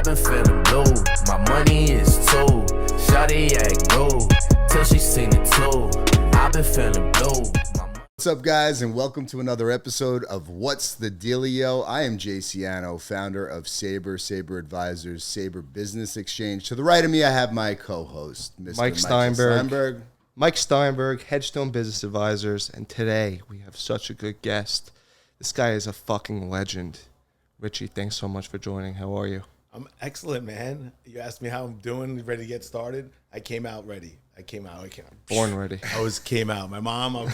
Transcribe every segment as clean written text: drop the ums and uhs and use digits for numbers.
been feeling blue. My money is too. Shawty act rude till she seen it too. I've been feeling blue. What's up, guys, and welcome to another episode of What's the Dealio? I am Siano, founder of Sabre Advisors, Sabre Business Exchange. To the right of me, I have my co-host, Mr. Mike Steinberg. Mike Steinberg, Headstone Business Advisors, and today we have such a good guest. This guy is a fucking legend. Richie, thanks so much for joining. How are you? I'm excellent, man. You asked me how I'm doing, ready to get started. I came out ready. I came out. Born ready. Came out. My mom,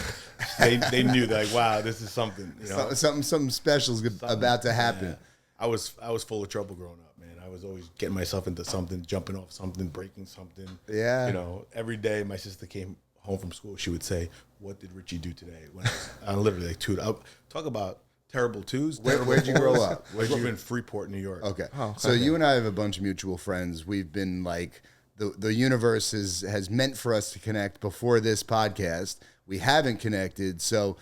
they knew, like, wow, this is something. You know? Something special is about to happen. Yeah. I was full of trouble growing up, man. I was always getting myself into something, jumping off something, breaking something. Yeah. You know, every day my sister came home from school, she would say, "What did Richie do today?" When I literally like talk about terrible twos. Where'd you grow up? I grew up in Freeport, New York. Okay. So you and I have a bunch of mutual friends. We've been like, the universe has meant for us to connect before this podcast. We haven't connected. So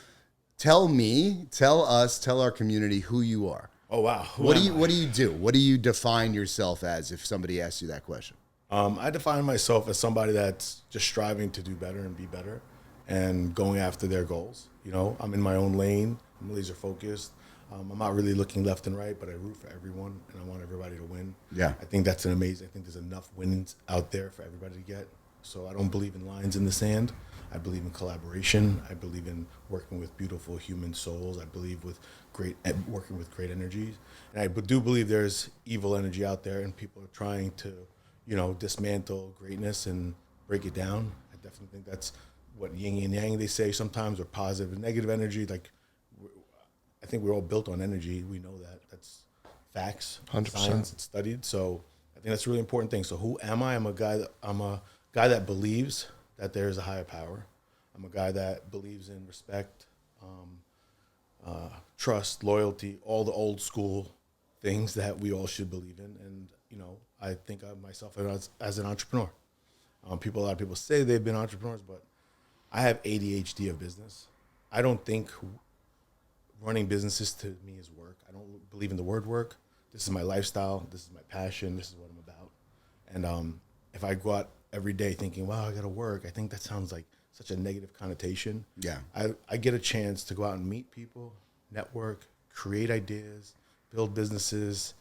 tell our community who you are. Oh, wow. What do you do? What do you define yourself as if somebody asks you that question? I define myself as somebody that's just striving to do better and be better and going after their goals. You know, I'm in my own lane. I'm laser focused. I'm not really looking left and right, but I root for everyone, and I want everybody to win. Yeah. I think that's amazing. I think there's enough winnings out there for everybody to get. So I don't believe in lines in the sand. I believe in collaboration. I believe in working with beautiful human souls. I believe working with great energies. And I do believe there's evil energy out there, and people are trying to, you know, dismantle greatness and break it down. I definitely think that's what yin and yang they say sometimes, or positive and negative energy. Like, I think we're all built on energy. We know that. That's facts. 100%. Science. It's studied. So I think that's a really important thing. So who am I? I'm a guy that believes that there is a higher power. I'm a guy that believes in respect, trust, loyalty, all the old school things that we all should believe in. And, you know, I think of myself as an entrepreneur. A lot of people say they've been entrepreneurs, but I have ADHD of business. I don't think running businesses to me is work. I don't believe in the word work. This is my lifestyle. This is my passion. This is what I'm about. And if I go out every day thinking, wow, I got to work, I think that sounds like such a negative connotation. Yeah. I get a chance to go out and meet people, network, create ideas, build businesses,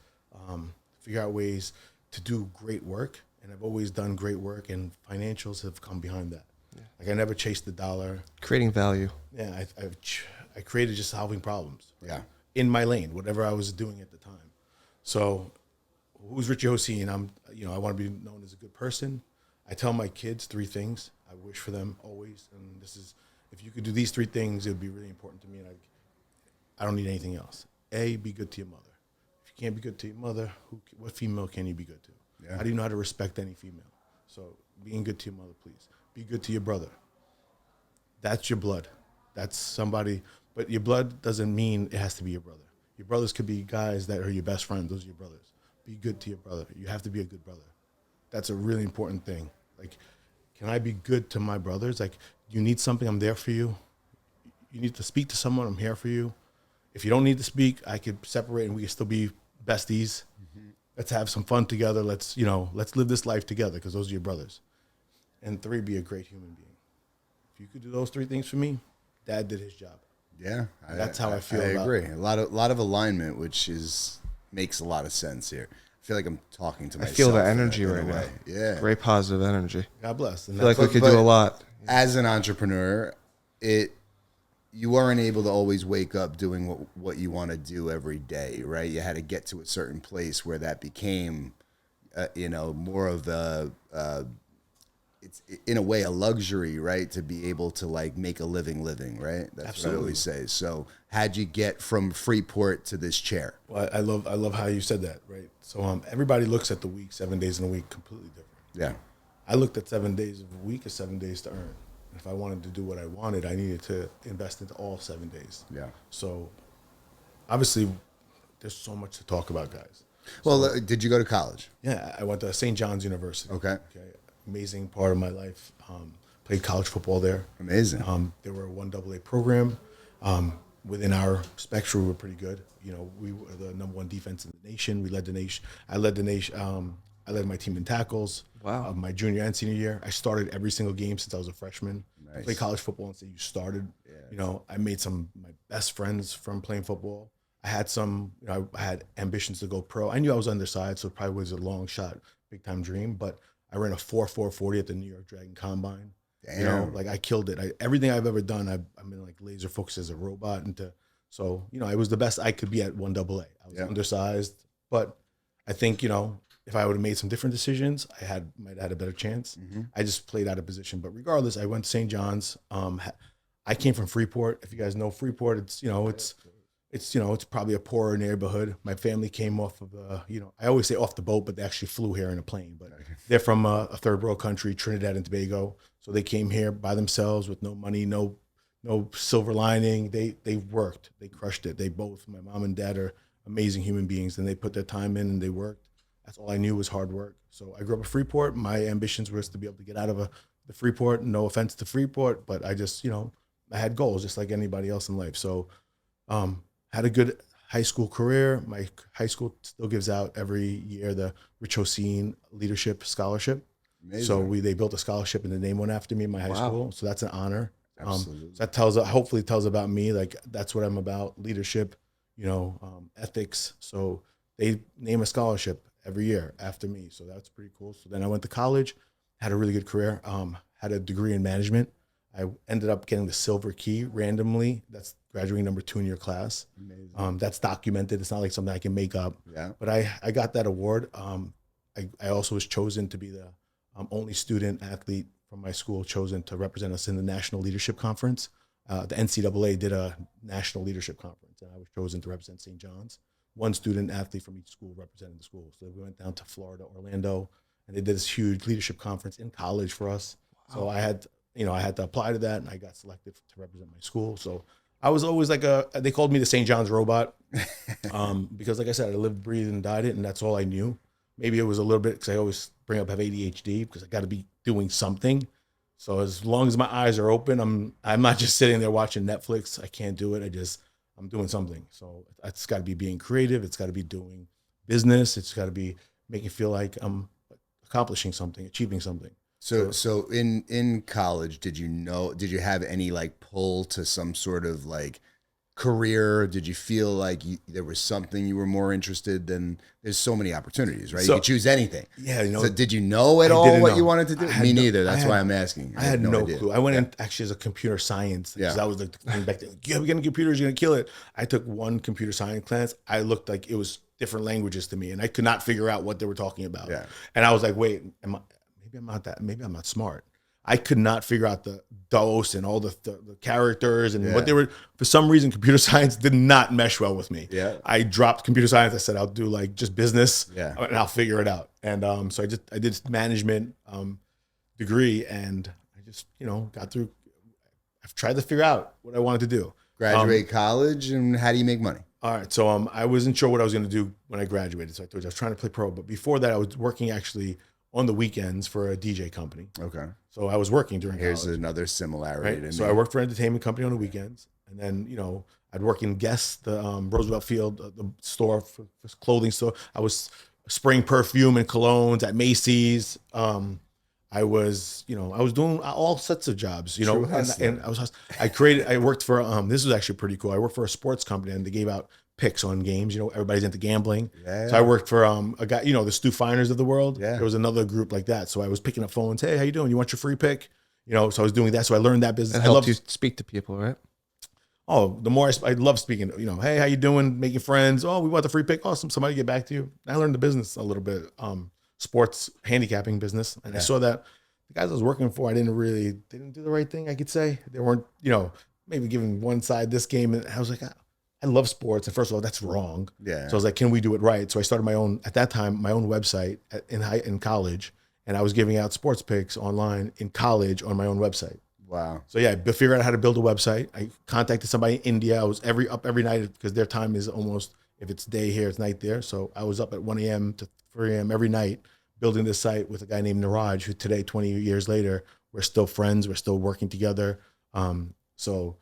figure out ways to do great work. And I've always done great work, and financials have come behind that. Yeah. Like, I never chased the dollar. Creating value. Yeah, I created just solving problems. Right? Yeah. In my lane, whatever I was doing at the time. So, who's Richie Hosein? I want to be known as a good person. I tell my kids 3 things I wish for them always, and this is, if you could do these 3 things, it would be really important to me, and I don't need anything else. A, be good to your mother. If you can't be good to your mother, what female can you be good to? Yeah. How do you know how to respect any female? So, being good to your mother, please. Be good to your brother. That's your blood. That's somebody, but your blood doesn't mean it has to be your brother. Your brothers could be guys that are your best friends. Those are your brothers. Be good to your brother. You have to be a good brother. That's a really important thing. Like, can I be good to my brothers? Like, you need something, I'm there for you. You need to speak to someone, I'm here for you. If you don't need to speak, I could separate and we can still be besties. Mm-hmm. Let's have some fun together. Let's live this life together, because those are your brothers. And 3, be a great human being. If you could do those 3 things for me, Dad did his job. Yeah, that's how I feel. I agree. A lot of alignment, which makes a lot of sense here. I feel like I'm talking to myself. I feel the energy right now. Yeah, great positive energy. God bless. And I feel like we could do a lot. As an entrepreneur, you weren't able to always wake up doing what you want to do every day, right? You had to get to a certain place where that became, more of it's in a way a luxury, right? To be able to like make a living, right? That's Absolutely. What I always say. So how'd you get from Freeport to this chair? Well, I love how you said that, right? So everybody looks at the week, 7 days in a week, completely different. Yeah. I looked at 7 days of a week as 7 days to earn. If I wanted to do what I wanted, I needed to invest into all 7 days. Yeah. So obviously there's so much to talk about, guys. Well, did you go to college? Yeah, I went to St. John's University. Okay. Amazing part of my life. Played college football there. Amazing. They were a 1AA program. within our spectrum, we were pretty good. You know, we were the #1 defense in the nation. We led the nation. I led the nation. I led my team in tackles. Wow. My junior and senior year, I started every single game since I was a freshman. Nice. I played college football and say you started. Yeah. You know, I made some of my best friends from playing football. I had some, you know, I had ambitions to go pro. I knew I was undersized, so it probably was a long shot, big time dream. But I ran a 4.40 at the New York Dragon Combine. Damn. You know, like I killed it. Everything I've ever done, I've been like laser focused as a robot. So, you know, I was the best I could be at 1AA. I was undersized, but I think, you know, if I would have made some different decisions, might have had a better chance. I just played out of position. But regardless, I went to St. John's. I came from Freeport. If you guys know Freeport, it's probably a poorer neighborhood. My family came off of, I always say off the boat, but they actually flew here in a plane. But they're from a third world country, Trinidad and Tobago. So they came here by themselves with no money, no silver lining. They worked. They crushed it. My mom and dad are amazing human beings, and they put their time in and they worked. That's all I knew was hard work. So I grew up in Freeport. My ambitions was to be able to get out of the Freeport. No offense to Freeport, but I just, I had goals just like anybody else in life. So had a good high school career. My high school still gives out every year the Richie Hosein Leadership Scholarship. Amazing. So they built a scholarship and they named one after me in my high school. So that's an honor. Absolutely. So that hopefully tells about me. Like that's what I'm about, leadership, ethics. So they name a scholarship every year after me. So that's pretty cool. So then I went to college, had a really good career, had a degree in management. I ended up getting the silver key randomly. That's graduating #2 in your class. Amazing. That's documented. It's not like something I can make up. Yeah. But I got that award. I also was chosen to be the only student athlete from my school chosen to represent us in the National Leadership Conference. The NCAA did a National Leadership Conference, and I was chosen to represent St. John's. One student athlete from each school representing the school. So we went down to Florida, Orlando, and they did this huge leadership conference in college for us. Wow. So I had to apply to that, and I got selected to represent my school. So I was always they called me the St. John's robot because, like I said, I lived, breathed, and died it, and that's all I knew. Maybe it was a little bit because I always bring up I have ADHD because I got to be doing something. So as long as my eyes are open, I'm not just sitting there watching Netflix. I can't do it. I'm doing something. So it's got to be being creative. It's got to be doing business. It's got to be making it feel like I'm accomplishing something, achieving something. So in college, did you have any like pull to some sort of like career? Did you feel like there was something you were more interested than? There's so many opportunities, right? You could choose anything. Yeah, So did you know at all what you wanted to do? Me neither. That's why I'm asking. I had no clue. I went in actually as a computer science. Yeah. That was the thing back then. You have a computer, you're gonna kill it. I took one computer science class. I looked like it was different languages to me, and I could not figure out what they were talking about. Yeah. And I was like, wait, maybe I'm not smart. I could not figure out the dose and all the characters and what they were. For some reason, computer science did not mesh well with me. Yeah. I dropped computer science. I said, I'll do like just business and I'll figure it out. And so I did management degree, and I just, got through. I've tried to figure out what I wanted to do. Graduate college, and how do you make money? All right. So I wasn't sure what I was going to do when I graduated. So I told you I was trying to play pro. But before that, I was working actually on the weekends for a DJ company. Okay. So I was working during college. Here's another similarity. Right? So I worked for an entertainment company on the weekends. And then, I'd work in Guest, the Roosevelt Field, the store, for clothing store. I was spraying perfume and colognes at Macy's. I was doing all sorts of jobs, and I worked for, this was actually pretty cool. I worked for a sports company, and they gave out picks on games. Everybody's into gambling. Yeah. So I worked for a guy, the Stu Finers of the world. Yeah. There was another group like that. So I was picking up phones. Hey, how you doing? You want your free pick? So I was doing that. So I learned that business. It helped you speak to people, right? Oh, the more I love speaking, hey, how you doing? Making friends. Oh, we want the free pick. Awesome. Somebody get back to you. I learned the business a little bit. Sports handicapping business. And I saw that the guys I was working for, they didn't do the right thing, I could say. They weren't, maybe giving one side this game. And I was like, I love sports. And first of all, that's wrong. Yeah. So I was like, can we do it right? So I started my own website in college. And I was giving out sports picks online in college on my own website. Wow. So yeah, I figured out how to build a website. I contacted somebody in India. I was up every night because their time is almost, if it's day here, it's night there. So I was up at 1 a.m. to 3 a.m. every night building this site with a guy named Niraj, who today, 20 years later, we're still friends. We're still working together. So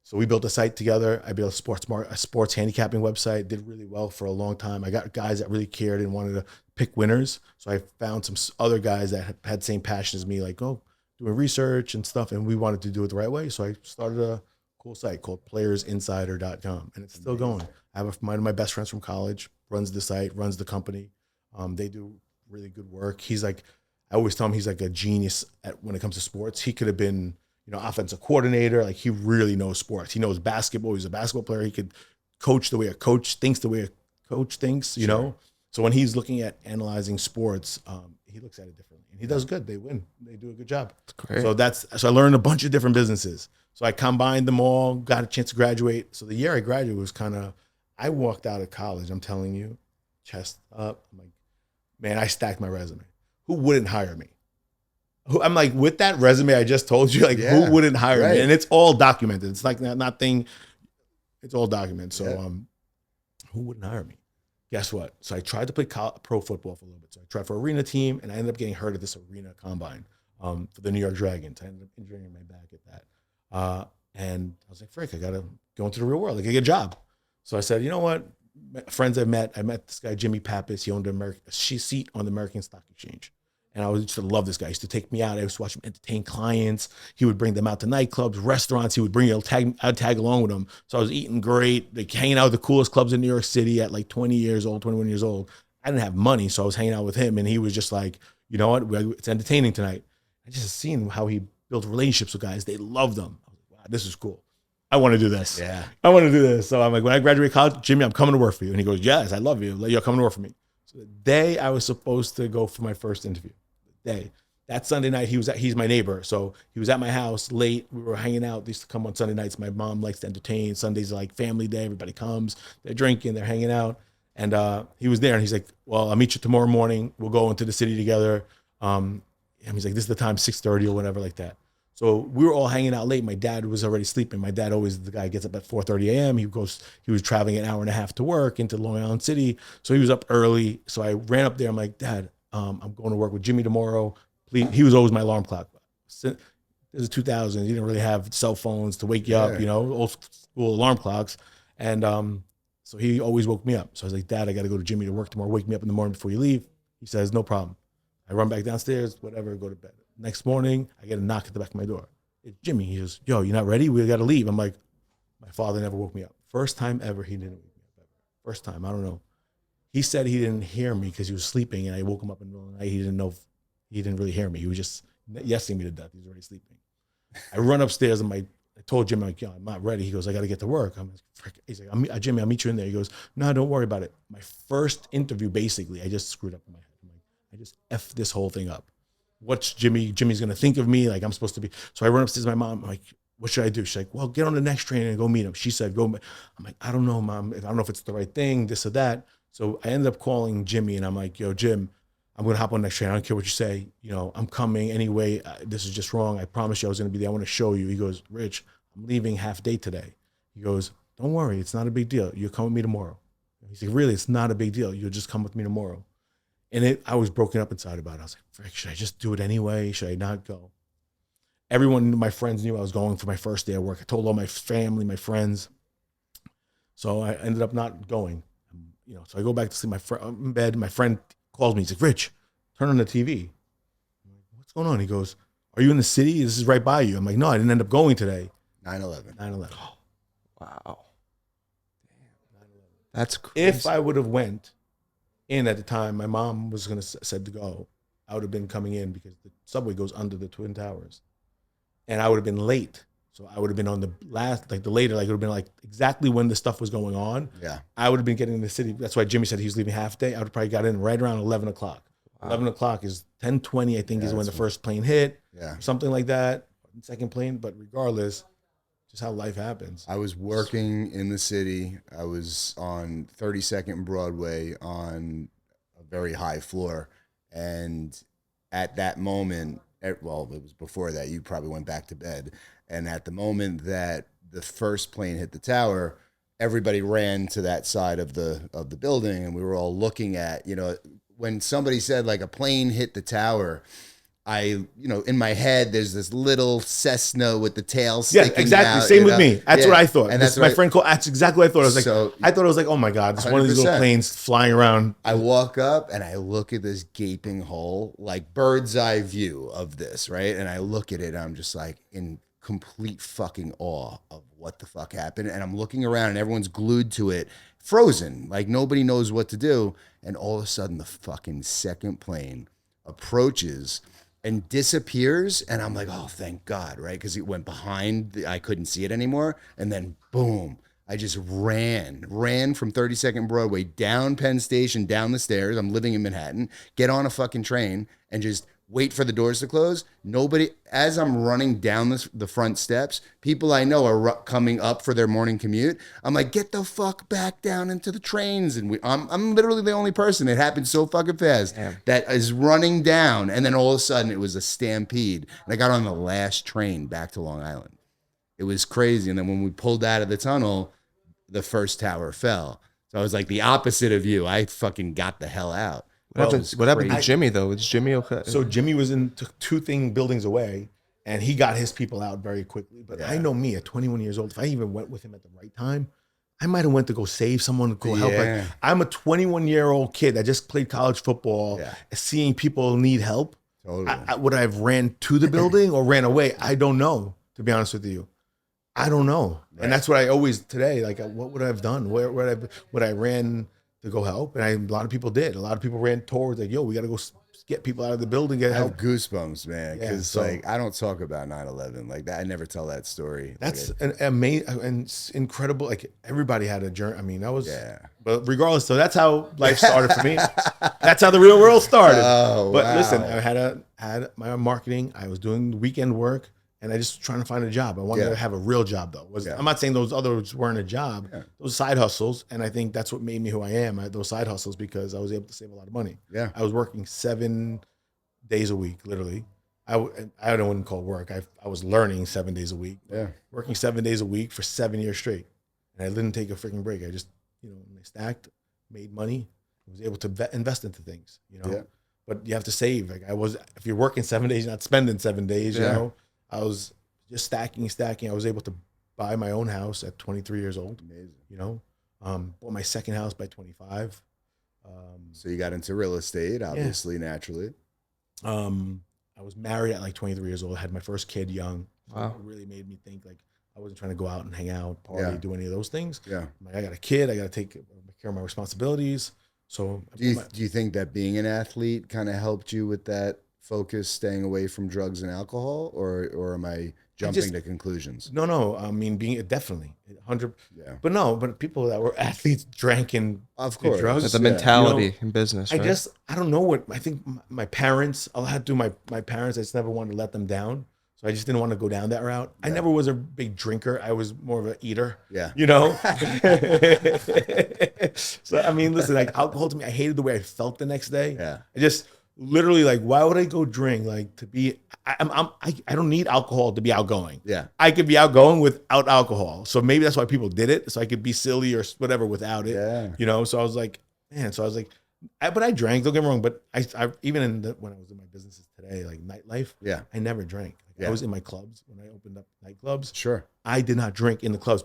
So we built a site together. I built a sports handicapping website. Did really well for a long time. I got guys that really cared and wanted to pick winners. So I found some other guys that had the same passion as me, like doing research and stuff. And we wanted to do it the right way. So I started a cool site called playersinsider.com, and it's still going. I have one of my best friends from college runs the site, runs the company. They do really good work. He's like, I always tell him he's like a genius when it comes to sports. He could have been, offensive coordinator. Like, he really knows sports. He knows basketball. He's a basketball player. He could coach the way a coach thinks, you know? So when he's looking at analyzing sports, he looks at it differently, and he does good. They win. They do a good job. Great. So I learned a bunch of different businesses. So I combined them all, got a chance to graduate. So the year I graduated was I walked out of college, I'm telling you, chest up. I'm like, man, I stacked my resume. Who wouldn't hire me? I'm like, with that resume I just told you, who wouldn't hire me? And it's all documented. It's like nothing. It's all documented. So who wouldn't hire me? Guess what? So I tried to play pro football for a little bit. So I tried for arena team, and I ended up getting hurt at this arena combine for the New York Dragons. I ended up injuring my back at that. And I was like, frick, I got to go into the real world. I got to get a job. So I said, you know what? Friends I met this guy, Jimmy Pappas. He owned a seat on the American Stock Exchange. And I used to love this guy. He used to take me out. I used to watch him entertain clients. He would bring them out to nightclubs, restaurants. He would bring I'd tag along with him. So I was eating great, like hanging out with the coolest clubs in New York City at like 21 years old. I didn't have money, so I was hanging out with him. And he was just like, you know what? It's entertaining tonight. I just seen how he built relationships with guys. They loved him. I was like, wow, this is cool. I want to do this. Yeah. I want to do this. So I'm like, when I graduate college, Jimmy, I'm coming to work for you. And he goes, yes, I love you. You're coming to work for me. So the day I was supposed to go for my first interview, that Sunday night, he's my neighbor. So he was at my house late. We were hanging out. They used to come on Sunday nights. My mom likes to entertain. Sundays are like family day. Everybody comes. They're drinking. They're hanging out. And he was there. And he's like, well, I'll meet you tomorrow morning. We'll go into the city together. And he's like, this is the time, 6:30 or whatever like that. So we were all hanging out late. My dad was already sleeping. My dad always, the guy gets up at 4:30 a.m. He was traveling an hour and a half to work into Long Island City. So he was up early. So I ran up there. I'm like, Dad, I'm going to work with Jimmy tomorrow. Please. He was always my alarm clock. This is 2000. You didn't really have cell phones to wake you up, old school alarm clocks. And so he always woke me up. So I was like, Dad, I got to go to Jimmy to work tomorrow. Wake me up in the morning before you leave. He says, no problem. I run back downstairs, whatever, go to bed. Next morning, I get a knock at the back of my door. It's Jimmy. He goes, yo, you're not ready? We got to leave. I'm like, my father never woke me up. First time ever he didn't wake me up. First time. I don't know. He said he didn't hear me because he was sleeping, and I woke him up in the middle of the night. He didn't know. He didn't really hear me. He was just yesing me to death. He was already sleeping. I run upstairs, and I told Jimmy, like, yo, I'm not ready. He goes, I got to get to work. I'm like, frick. He's like, Jimmy, I'll meet you in there. He goes, no, don't worry about it. My first interview, basically, I just screwed up in my head. I'm like, I just effed this whole thing up. What's Jimmy's going to think of me? Like, I'm supposed to be. So I run upstairs to my mom. I'm like, what should I do? She's like, well, get on the next train and go meet him. She said, go. I'm like, I don't know, Mom. I don't know if it's the right thing, this or that. So I ended up calling Jimmy, and I'm like, yo, Jim, I'm going to hop on the next train. I don't care what you say. I'm coming anyway. This is just wrong. I promised you I was going to be there. I want to show you. He goes, Rich, I'm leaving half day today. He goes, don't worry. It's not a big deal. You'll come with me tomorrow. He's like, really? It's not a big deal. You'll just come with me tomorrow. And I was broken up inside about it. I was like, frick, should I just do it anyway? Should I not go? Everyone, my friends knew I was going for my first day of work. I told all my family, my friends. So I ended up not going. So I go back to sleep in bed. My friend calls me. He's like, Rich, turn on the TV. I'm like, what's going on? He goes, are you in the city? This is right by you. I'm like, no, I didn't end up going today. 9/11. 9/11. Wow. Damn. That's crazy. If I would have went in at the time, my mom was said to go, I would have been coming in because the subway goes under the Twin Towers. And I would have been late. So I would have been on the last, like the later, like it would have been like exactly when the stuff was going on. Yeah. I would have been getting in the city. That's why Jimmy said he was leaving half day. I would have probably got in right around 11 o'clock. Wow. 11 o'clock is 10:20, I think, is when the first plane hit. Yeah. Something like that. Second plane. But regardless, just how life happens. I was working in the city. I was on 32nd Broadway on a very high floor. And at that moment, well, it was before that, you probably went back to bed. And at the moment that the first plane hit the tower, everybody ran to that side of the building, and we were all looking at, when somebody said like a plane hit the tower, in my head, there's this little Cessna with the tail sticking Yeah, exactly. out, Same with me. That's what I thought. And That's my friend called. That's exactly what I thought. I was like, I thought it was like, oh my God, it's one of these little 100%. planes flying around. I walk up and I look at this gaping hole, like bird's eye view of this, right? And I look at it and I'm just like in complete fucking awe of what the fuck happened. And I'm looking around and everyone's glued to it, frozen, like nobody knows what to do. And all of a sudden the fucking second plane approaches and disappears, and I'm like, oh, thank God, right? Because it went behind, I couldn't see it anymore, and then boom, I just ran from 32nd Broadway down Penn Station, down the stairs. I'm living in Manhattan, get on a fucking train, and just wait for the doors to close. Nobody, as I'm running down the front steps, people I know are coming up for their morning commute. I'm like, get the fuck back down into the trains. And I'm literally the only person. It happened so fucking fast that is running down. And then all of a sudden it was a stampede. And I got on the last train back to Long Island. It was crazy. And then when we pulled out of the tunnel, the first tower fell. So I was like the opposite of you. I fucking got the hell out. What happened to Jimmy though? Is Jimmy okay? So Jimmy was in two buildings away, and he got his people out very quickly. But I know me at 21 years old, if I even went with him at the right time, I might have went to go save someone, go help. Like, I'm a 21-year-old kid that just played college football, seeing people need help. Totally. Would I have ran to the building or ran away? I don't know, to be honest with you. I don't know. Right. And that's what I always today, like, what would I have done? Where would I ran to go help? And a lot of people did. A lot of people ran towards like, yo, we got to go get people out of the building, get help. I have goosebumps, man, because like I don't talk about 9/11 like that. I never tell that story. That's an amazing and incredible. Like everybody had a journey. I mean, that was, but regardless, so that's how life started for me. That's how the real world started. Oh, but listen, I had my marketing. I was doing weekend work. And I just trying to find a job. I wanted to have a real job, though. I'm not saying those others weren't a job. Yeah. Those side huscles, and I think that's what made me who I am. I had those side hustles because I was able to save a lot of money. Yeah, I was working 7 days a week, literally. I wouldn't call it work. I was learning 7 days a week. Yeah, working 7 days a week for 7 years straight, and I didn't take a freaking break. I just, I stacked, made money, was able to invest into things. But you have to save. Like if you're working 7 days, you're not spending 7 days. You know. I was just stacking. I was able to buy my own house at 23 years old. Amazing. Bought my second house by 25. So you got into real estate, obviously, naturally. I was married at like 23 years old. I had my first kid young. Wow. It really made me think like I wasn't trying to go out and hang out, party, do any of those things. Yeah. Like, I got a kid. I got to take care of my responsibilities. So do you think that being an athlete kind of helped you with that focus, staying away from drugs and alcohol, or am I jumping to conclusions? No. I mean, being definitely 100. Yeah. But people that were athletes drank and of course drugs. That's the mentality in business. Right? I don't know what I think. My parents, I'll have to do my parents. I just never wanted to let them down. So I just didn't want to go down that route. Yeah. I never was a big drinker. I was more of an eater. Yeah. So I mean, listen, like alcohol to me, I hated the way I felt the next day. Yeah. I just literally like, why would I go drink? Like to be, I don't need alcohol to be outgoing. Yeah. I could be outgoing without alcohol. So maybe that's why people did it. So I could be silly or whatever without it. Yeah. So I was like, man. So I was like, but I drank. Don't get me wrong. But I even when I was in my businesses today, like nightlife. Yeah. I never drank. I was in my clubs when I opened up nightclubs. Sure. I did not drink in the clubs.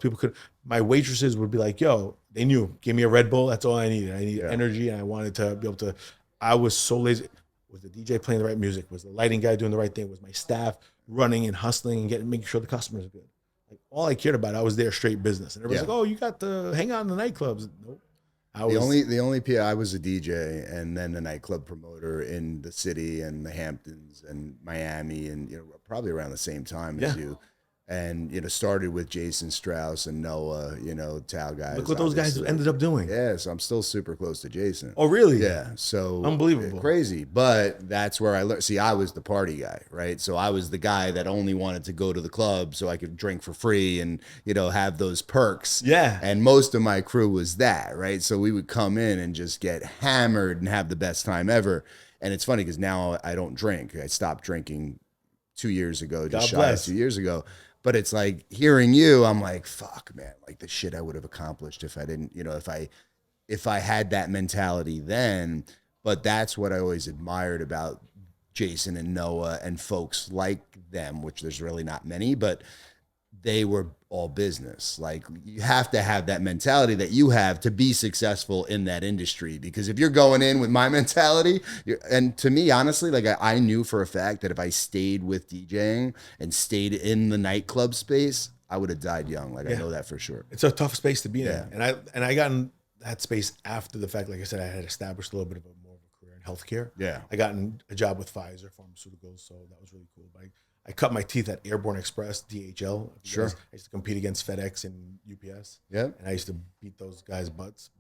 My waitresses would be like, yo, they knew, give me a Red Bull. That's all I needed. I needed energy. And I wanted to be able to, I was so lazy. Was the DJ playing the right music? Was the lighting guy doing the right thing? Was my staff running and hustling and making sure the customers are good? Like all I cared about, I was there straight business. And everybody's like, oh, you got to hang out in the nightclubs. Nope. The only PI, I was a DJ and then a nightclub promoter in the city and the Hamptons and Miami and probably around the same time as you. And started with Jason Strauss and Noah, Tao guys. Look what those guys ended up doing. Yeah, so I'm still super close to Jason. Oh, really? Yeah, so unbelievable, crazy. But that's where I learned. See, I was the party guy, right? So I was the guy that only wanted to go to the club so I could drink for free and have those perks. Yeah. And most of my crew was that, right? So we would come in and just get hammered and have the best time ever. And it's funny because now I don't drink. I stopped drinking 2 years ago, just shy of 2 years ago. But it's like hearing you, I'm like, fuck, man, like the shit I would have accomplished if I didn't, if I had that mentality then. But that's what I always admired about Jason and Noah and folks like them, which there's really not many, but they were all business. Like, you have to have that mentality that you have to be successful in that industry. Because if you're going in with my mentality, and to me, honestly, like I knew for a fact that if I stayed with DJing and stayed in the nightclub space, I would have died young. Like, I know that for sure. It's a tough space to be in. Yeah. And I got in that space after the fact. Like I said, I had established a little bit of more of a career in healthcare. Yeah. I got a job with Pfizer Pharmaceuticals, so that was really cool. But I cut my teeth at Airborne Express, DHL. Sure. I used to compete against FedEx and UPS. Yeah. And I used to beat those guys' butts.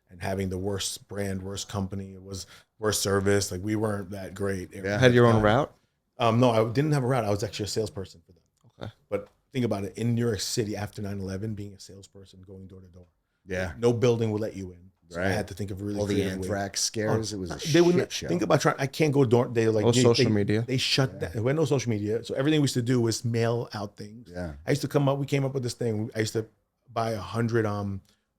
And having the worst brand, worst company, it was worst service. Like, we weren't that great. Yeah. Had your own route? No, I didn't have a route. I was actually a salesperson for them. Okay. But think about it. In New York City after 9/11, being a salesperson, going door to door. Yeah. No building will let you in. So Right. I had to think of really All the creative ways. anthrax scares. It was a They shit wouldn't show. think about trying. I can't go door. They like No they- social they- media. They shut that. There was no social media. So everything we used to do was mail out things. Yeah. I used to come up. We came up with this thing. I used to buy 100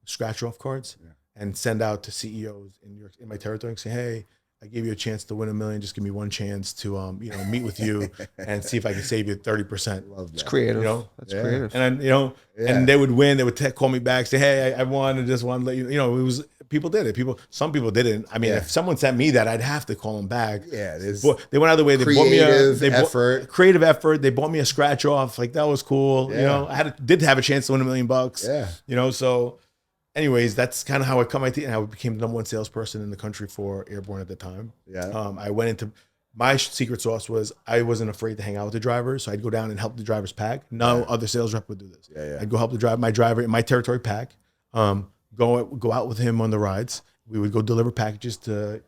scratch off cards and send out to CEOs in New York, in my territory, and say, "Hey, I gave you a chance to win $1 million. Just give me one chance to meet with you and see if I can save you 30%." Love It's that. creative. You know? That's Yeah. creative. And then, and they would win. They would call me back, say, "Hey, I won. I just want to let you." It was people did it. Some people didn't. I mean, if someone sent me that, I'd have to call them back. Yeah, it is. But they went out of the way. They bought me creative effort. They bought me a scratch off. Like, that was cool. Yeah. I did have a chance to win $1 million. Yeah. So. Anyways, that's kind of how I cut my teeth, and how I became the #1 salesperson in the country for Airborne at the time. Yeah. I went into my secret sauce was I wasn't afraid to hang out with the drivers, so I'd go down and help the drivers pack. No other sales rep would do this. Yeah. I'd go help my driver in my territory pack. Go out with him on the rides. We would go deliver packages to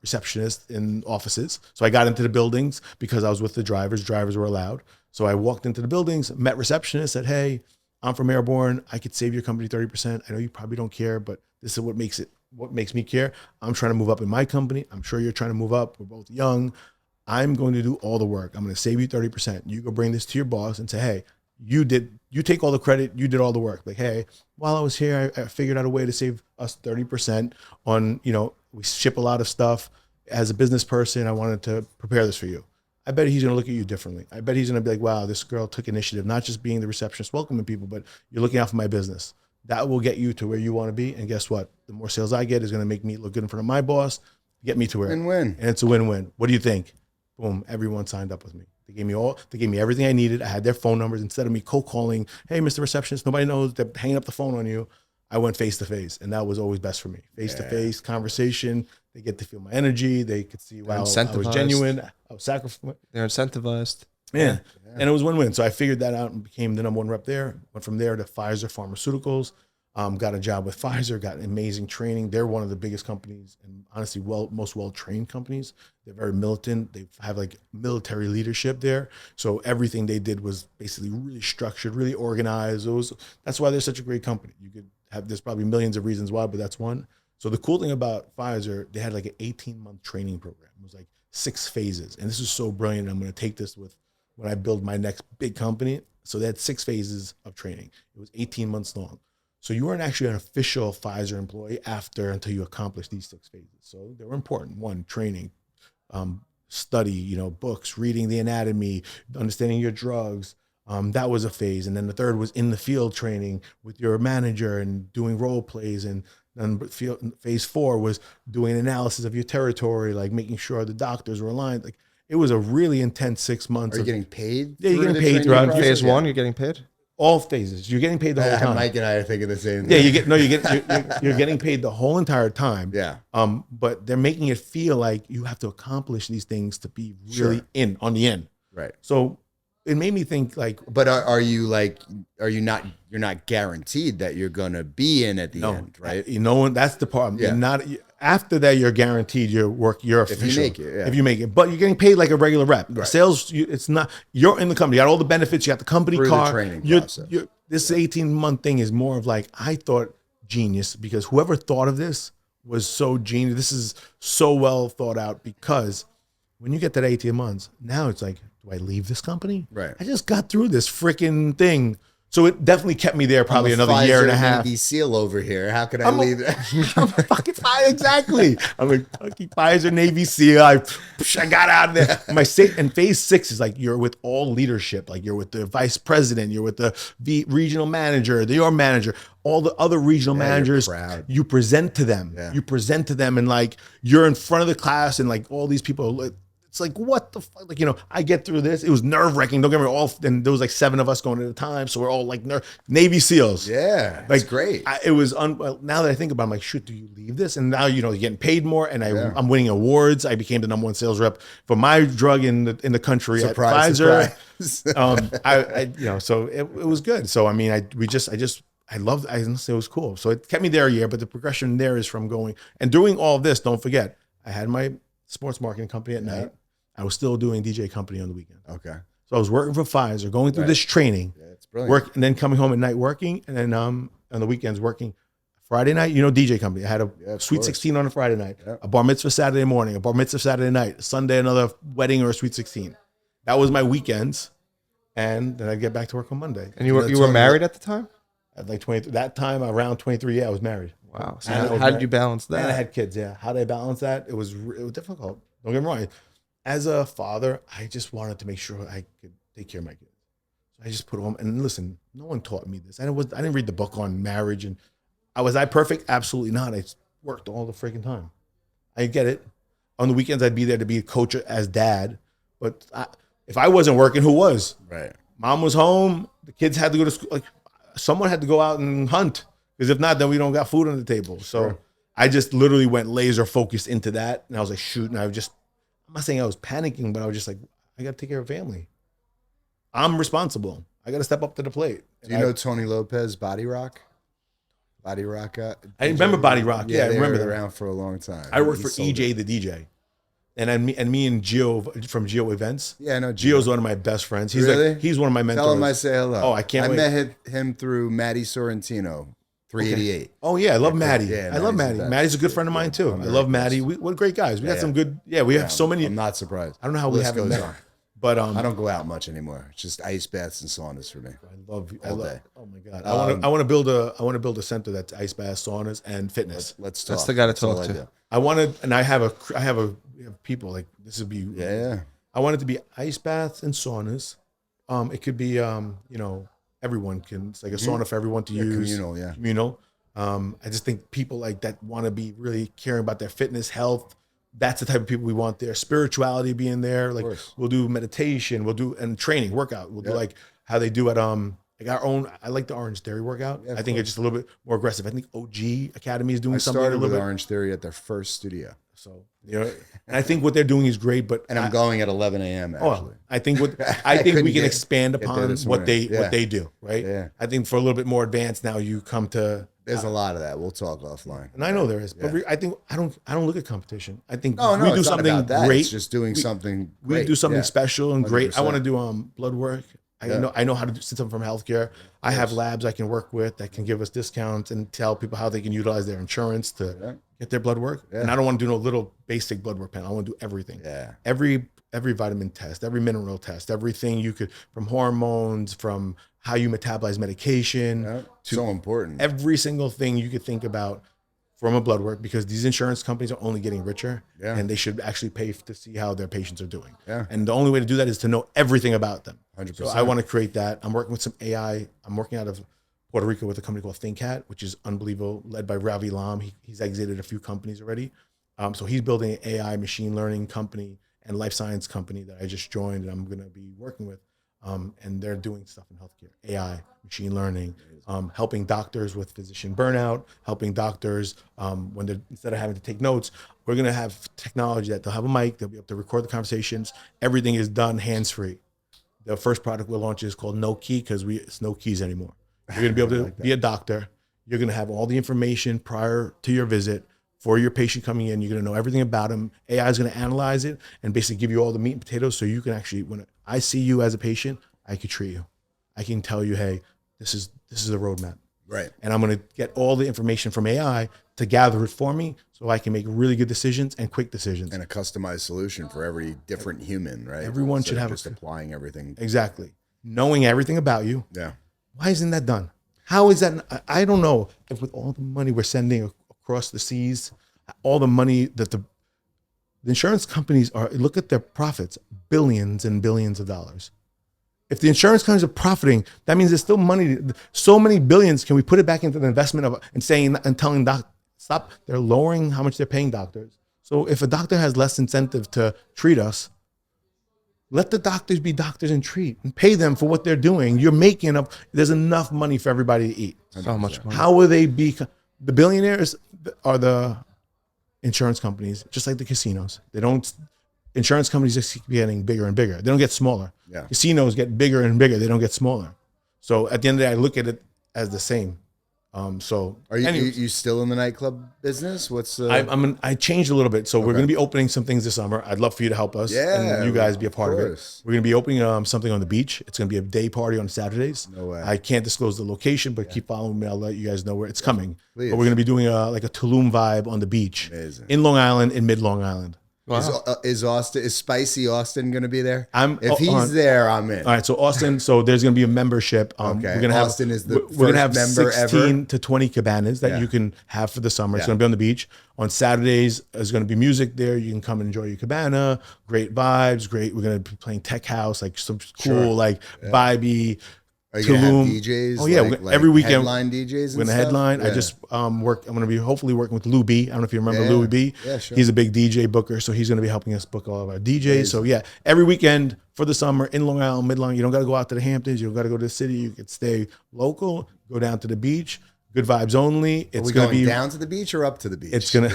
receptionists in offices. So I got into the buildings because I was with the drivers. Drivers were allowed. So I walked into the buildings, met receptionists, said, "Hey, I'm from Airborne. I could save your company 30%. I know you probably don't care, but this is what makes me care. I'm trying to move up in my company. I'm sure you're trying to move up. We're both young. I'm going to do all the work. I'm going to save you 30%. You go bring this to your boss and say, "Hey, you take all the credit. You did all the work." Like, "Hey, while I was here, I figured out a way to save us 30% on, we ship a lot of stuff. As a business person, I wanted to prepare this for you." I bet he's going to look at you differently. I bet he's going to be like, "Wow, this girl took initiative, not just being the receptionist welcoming people, but you're looking out for my business." That will get you to where you want to be. And guess what? The more sales I get is going to make me look good in front of my boss, get me to where. Win-win. And it's a win-win. What do you think? Boom, everyone signed up with me. They gave me everything I needed. I had their phone numbers. Instead of me cold calling, "Hey, Mr. Receptionist, nobody knows," they're hanging up the phone on you. I went face to face, and that was always best for me. Face to face conversation. They get to feel my energy. They could see, wow, I was genuine. I was sacrificing. They're incentivized. Yeah. And it was win-win. So I figured that out and became the #1 rep there. Went from there to Pfizer Pharmaceuticals. Got a job with Pfizer. Got amazing training. They're one of the biggest companies and honestly most well-trained companies. They're very militant. They have like military leadership there. So everything they did was basically really structured, really organized. That's why they're such a great company. There's probably millions of reasons why, but that's one. So the cool thing about Pfizer, they had like an 18-month training program. It was like 6 phases. And this is so brilliant. I'm going to take this with when I build my next big company. So they had 6 phases of training. It was 18 months long. So you weren't actually an official Pfizer employee until you accomplished these 6 phases. So they were important. 1, training, study, books, reading the anatomy, understanding your drugs. That was a phase. And then the 3rd was in the field training with your manager and doing role plays. And then phase 4 was doing an analysis of your territory, like making sure the doctors were aligned. Like, it was a really intense 6 months. Are you getting paid? Yeah, you're through getting the paid training throughout process? Phase 1, you're getting paid? All phases. You're getting paid the whole time. Mike and I are thinking the same Yeah, thing. you're getting paid the whole entire time. Yeah. But they're making it feel like you have to accomplish these things to be really on the end. Right. So it made me think like, But you're not guaranteed that you're gonna be in at the end, right? That's the part. Yeah. You're not after that. You're guaranteed your work. You're official. If you make it, yeah. If you make it, but you're getting paid like a regular rep. Sales, it's not. You're in the company. You got all the benefits. You got the company Through the car. training process. This 18-month thing is more of like, I thought genius, because whoever thought of this was so genius. This is so well thought out, because when you get that 18 months, now it's like, do I leave this company? Right. I just got through this freaking thing. So it definitely kept me there probably I'm a another year and a Pfizer half. Navy SEAL over here. How could I leave? I'm a fucking Pfizer, exactly. I'm a fucking Pfizer Navy SEAL. I got out of there. And phase 6 is like you're with all leadership. Like you're with the vice president, you're with the regional manager, your manager, all the other regional managers. proud. You present to them. Yeah. You present to them, and like you're in front of the class, and like all these people. It's like, what the fuck? Like, I get through this. It was nerve wracking. Don't get me wrong. And there was like 7 of us going at a time. So we're all like Navy SEAls. Yeah, that's great. It was, now that I think about it, I'm like, shoot, do you leave this? And now, you're getting paid more. And I'm winning awards. I became the #1 sales rep for my drug in the country Surprise, at Pfizer. surprise. So it was good. So, I mean, I honestly, it was cool. So it kept me there a year, but the progression there is from going and doing all this. Don't forget, I had my sports marketing company at night. I was still doing DJ company on the weekend. Okay. So I was working for Pfizer, going through this training, It's brilliant. work, and then coming home at night working, and then on the weekends working. Friday night, DJ company. I had a Sweet course. 16 on a Friday night, a bar mitzvah Saturday morning, a bar mitzvah Saturday night, Sunday another wedding or a Sweet 16. That was my weekends, and then I'd get back to work on Monday. And you were married at the time? At like 20, that time around 23, yeah, I was married. Wow. So And I was how did married. you balance that? And I had kids, yeah. How did I balance that? It was difficult. Don't get me wrong. As a father, I just wanted to make sure I could take care of my kids. So I just put them, and listen, no one taught me this. I didn't read the book on marriage, and was I perfect? Absolutely not. I worked all the freaking time. I get it. On the weekends, I'd be there to be a coach as dad. But if I wasn't working, who was? Right. Mom was home. The kids had to go to school. Like someone had to go out and hunt, because if not, then we don't got food on the table. So I just literally went laser focused into that, and I was like, shoot. And I'm not saying I was panicking, but I was just like, I got to take care of family. I'm responsible. I got to step up to the plate. Do you know Tony Lopez, Body Rock? Body Rock. I remember Body Rock. Yeah, I they remember were that. around for a long time. I worked for He sold EJ it. the DJ, and me and Gio from Gio Events. Yeah, I know Gio's one of my best friends. He's Really? he's one of my mentors. Tell him I say hello. Oh, I can't wait. I met him through Matty Sorrentino, 388. Oh yeah, I love Maddie. Yeah, I love Maddie's Maddie. the best. Maddie's a good friend of mine too. I very love close. Maddie. We're great guys. We got some good. We Yeah, have so many. I'm not surprised. I don't know how we List haven't goes met. on. But I don't go out much anymore. It's just ice baths and saunas for me. I love all day. Oh my god, I want to build a center that's ice baths, saunas, and fitness. Let's talk. That's the guy to That's all talk I to. do. I wanted, and we have people like this would be. Yeah. I want it to be ice baths and saunas. It could be everyone can. It's like a sauna for everyone to use. Communal, yeah. Communal. I just think people like that want to be really caring about their fitness, health. That's the type of people we want there. Spirituality being there. Like we'll do meditation, and training, workout. We'll do like how they do at like our own. I like the Orange Theory workout. I think it's just a little bit more aggressive. I think OG Academy is doing I something a started little with bit. Orange Theory at their first studio. So and I think what they're doing is great. But And I'm going at 11 a.m. actually. I think I think couldn't we can get expand there upon this what morning. they what they do, right? Yeah. I think for a little bit more advanced now, you come to. There's a lot of that. We'll talk offline. And I know there is, but I think I don't look at competition. I think No, we do it's not something about that. great. It's just doing something We great. do something Yeah. special and great. I 100%. want to do blood work. I know how to do, since I'm from healthcare, I have labs I can work with that can give us discounts and tell people how they can utilize their insurance to get their blood work. And I don't want to do no little basic blood work panel. I want to do everything. Yeah. Every vitamin test, every mineral test, everything you could, from hormones, from how you metabolize medication, to So important. every single thing you could think about from a blood work, because these insurance companies are only getting richer and they should actually pay to see how their patients are doing. Yeah. And the only way to do that is to know everything about them. 100%. So I want to create that. I'm working with some AI. I'm working out of Puerto Rico with a company called ThinkCat, which is unbelievable, led by Ravi Lam. He's exited a few companies already. So he's building an AI machine learning company and life science company that I just joined and I'm going to be working with. And they're doing stuff in healthcare, AI, machine learning, helping doctors with physician burnout, helping doctors when they're, instead of having to take notes, we're going to have technology that they'll have a mic, they'll be able to record the conversations. Everything is done hands-free. The first product we'll launch is called No Key, because it's no keys anymore. You're going to be able to be a doctor. You're going to have all the information prior to your visit for your patient coming in. You're going to know everything about him. AI is going to analyze it and basically give you all the meat and potatoes, so you can actually, when I see you as a patient, I can treat you. I can tell you, hey, this is the roadmap. Right. And I'm going to get all the information from AI to gather it for me so I can make really good decisions and quick decisions. And a customized solution for every different human, right? Everyone Instead should of have just applying everything. Exactly. Knowing everything about you, Yeah. Why isn't that done? How is that? I don't know if with all the money we're sending across the seas, all the money that the insurance companies are, look at their profits, billions and billions of dollars. If the insurance companies are profiting, that means there's still money. So many billions. Can we put it back into the investment of and saying and telling stop? They're lowering how much they're paying doctors. So if a doctor has less incentive to treat us, let the doctors be doctors and treat and pay them for what they're doing. You're making up. There's enough money for everybody to eat. So much money. How will they be? The billionaires are the insurance companies, just like the casinos. They don't. Insurance companies just keep getting bigger and bigger. They don't get smaller. Yeah. Casinos get bigger and bigger. They don't get smaller. So at the end of the day, I look at it as the same. So Are you, anyways, you still in the nightclub business? What's I changed a little bit. So we're going to be opening some things this summer. I'd love for you to help us. Yeah, And you guys be a part of it. course. We're going to be opening something on the beach. It's going to be a day party on Saturdays. No way. I can't disclose the location, but keep following me. I'll let you guys know where it's coming. Please. But we're going to be doing like a Tulum vibe on the beach. Amazing. In Long Island, in mid Long Island. Is Spicy Austin going to be there? If he's there, I'm in. All right, so Austin, so there's going to be a membership. Okay. We're gonna have, Austin is the we're gonna have first member 16 ever. to 20 cabanas that Yeah. you can have for the summer. It's Yeah. going to be on the beach. On Saturdays, there's going to be music there. You can come and enjoy your cabana. Great vibes. Great. We're going to be playing tech house, like some cool, like vibey. Are you going to have Tulum. DJs? Oh yeah, like every weekend. Headline DJs. We're And gonna stuff? headline. Yeah. I just I'm going to be hopefully working with Lou B. I don't know if you remember Yeah. Louis B. Yeah, sure. He's a big DJ booker, so he's going to be helping us book all of our DJs. So yeah, every weekend for the summer in Long Island, mid Long. You don't got to go out to the Hamptons. You don't got to go to the city. You could stay local. Go down to the beach. Good vibes only. Are It's we going to going be down to the beach or up to the beach? It's gonna.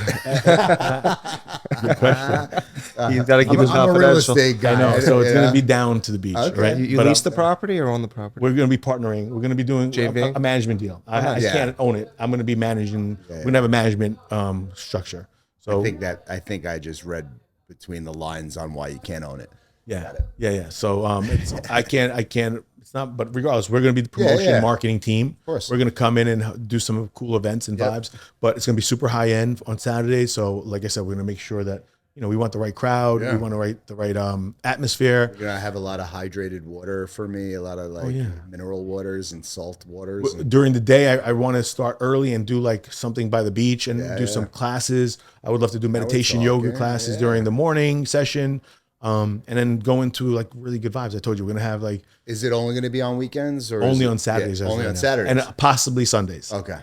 He's got to keep his I'm a real confidential. estate guy. I know. So it's Yeah. going to be down to the beach, Okay. right? You But, lease the property or own the property? we're going to be partnering. We're going to be doing JV? a management deal. I Yeah. can't own it. I'm going to be managing. We're going to have a management structure. So I think I just read between the lines on why you can't own it. yeah. So I can't. It's not. But regardless, we're going to be the promotion yeah. marketing team. Of course. We're going to come in and do some cool events and vibes. But it's going to be super high end on Saturdays. So like I said, we're going to make sure that we want the right crowd. Yeah. We want the right atmosphere. You're gonna have a lot of hydrated water for me, a lot of like mineral waters and salt waters. During the day, I want to start early and do like something by the beach and do some classes. I would love to do meditation, yoga classes during the morning session, and then go into like really good vibes. I told you we're gonna have like Is it only gonna be on weekends or only is it- on Saturdays. Yeah, as only right on now. Saturdays. and possibly Sundays. Okay.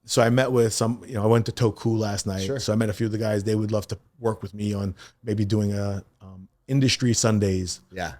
So I met with some, I went to Toku last night. So I met a few of the guys. They would love to work with me on maybe doing a industry Sundays. Yeah.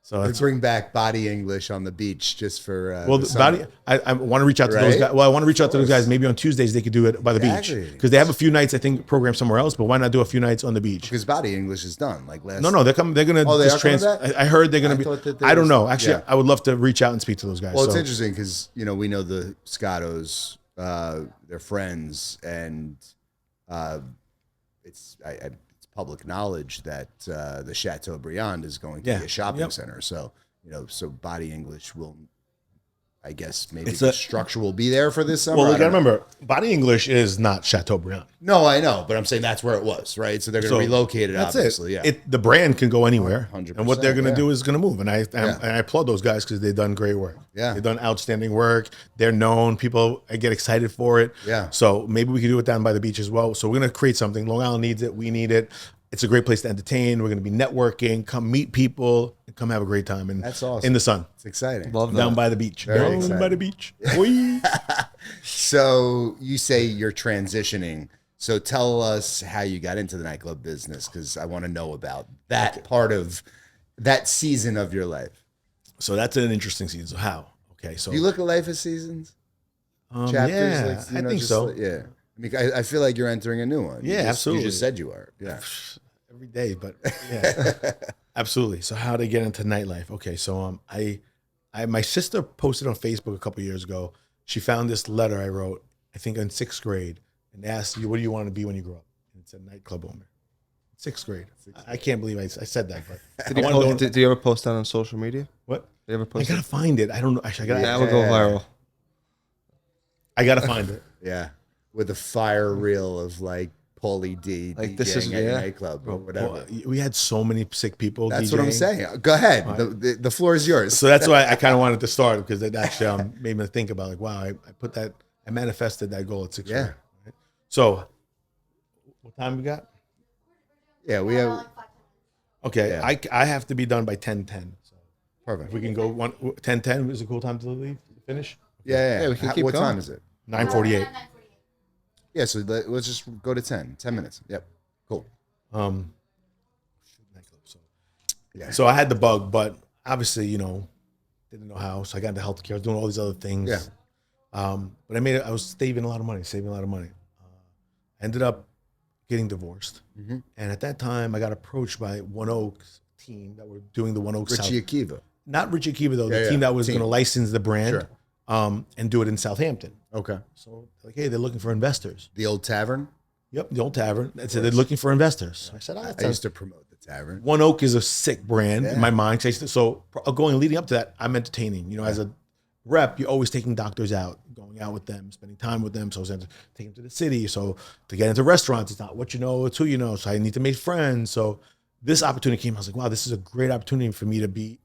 So Let's that's bring back body English on the beach just for well, the the summer. body. I want to reach out to those Right? guys. Well, I want to reach out to those guys. Maybe on Tuesdays they could do it by the Exactly. beach because they have a few nights I think programmed somewhere else. But why not do a few nights on the beach? Because body English is done. Like last. No, they're coming. They're gonna Oh, they just are coming trans. back? I heard they're gonna I be. thought that they I don't was- know. Actually, yeah. I would love to reach out and speak to those guys. Well, it's So- interesting because we know the Scottos, they're friends, and it's public knowledge that the Chateaubriand is going to be a shopping center. So so body English will, I guess maybe the structure will be there for this summer. Well, I you gotta don't know. remember, Body English is not Chateaubriand. No, I know, but I'm saying that's where it was, right? So they're going to relocate it. That's Obviously, it. yeah. The brand can go anywhere, 100%, and what they're going to yeah. do is going to move. And I applaud those guys because they've done great work. Yeah. They've done outstanding work. They're known. People get excited for it. Yeah. So maybe we could do it down by the beach as well. So we're going to create something. Long Island needs it. We need it. It's a great place to entertain. We're going to be networking. Come meet people. And come have a great time. And That's awesome. in the sun. It's exciting. Love Down that. by the beach. Very Down exciting. by the beach. Oi. So you say you're transitioning. So tell us how you got into the nightclub business, because I want to know about that part of that season of your life. So that's an interesting season. So how? Okay. So Do you look at life as seasons? yeah, I think so. Yeah. I mean, I feel like you're entering a new one. Yeah, absolutely. You just said you are. Yeah. Every day, but yeah, absolutely. So how to get into nightlife? Okay, so I my sister posted on Facebook a couple years ago. She found this letter I wrote, I think in 6th grade, and asked you, "What do you want to be when you grow up?" And it said nightclub owner. 6th grade. I can't believe I said that, but Did you ever post that on social media? what? Did you ever I post gotta find it. I don't know. Actually, That would go viral. I gotta find it. Yeah. With a fire reel of like Paulie D, Like, DJing this is- at your yeah. nightclub or whatever. Well, we had so many sick people. That's DJing. what I'm saying. Go ahead. The floor is yours. So that's why I kind of wanted to start, because it actually made me think about, like, wow, I manifested that goal at 6 Yeah. a.m. Right? So what time we got? Yeah, we have. Okay, Yeah. I have to be done by 10:10. So Perfect. if we can go 10:10 is a cool time to leave, finish. Yeah. Yeah, we can keep What going. time is it? 9:48. Yeah, so let's just go to 10. 10 minutes. Yep. Cool. So, yeah. So I had the bug, but obviously, didn't know how. So I got into healthcare, I was doing all these other things. Yeah. But I was saving a lot of money. I ended up getting divorced. Mm-hmm. And at that time, I got approached by One Oak's team that were doing the One Oak South. Richie Akiva. Not Richie Akiva, though. The Yeah, team yeah. that was Team. going to license the brand and do it in Southampton. Okay. So, like, hey, they're looking for investors. The old tavern. Yep, the old tavern. I said, they're looking for investors. I said, oh, I used to promote the tavern. One Oak is a sick brand Yeah. in my mind. So leading up to that, I'm entertaining. As a rep, you're always taking doctors out, going out with them, spending time with them. So I was taking them to the city. So to get into restaurants, it's not what you know, it's who you know. So I need to make friends. So this opportunity came. I was like, wow, this is a great opportunity for me to be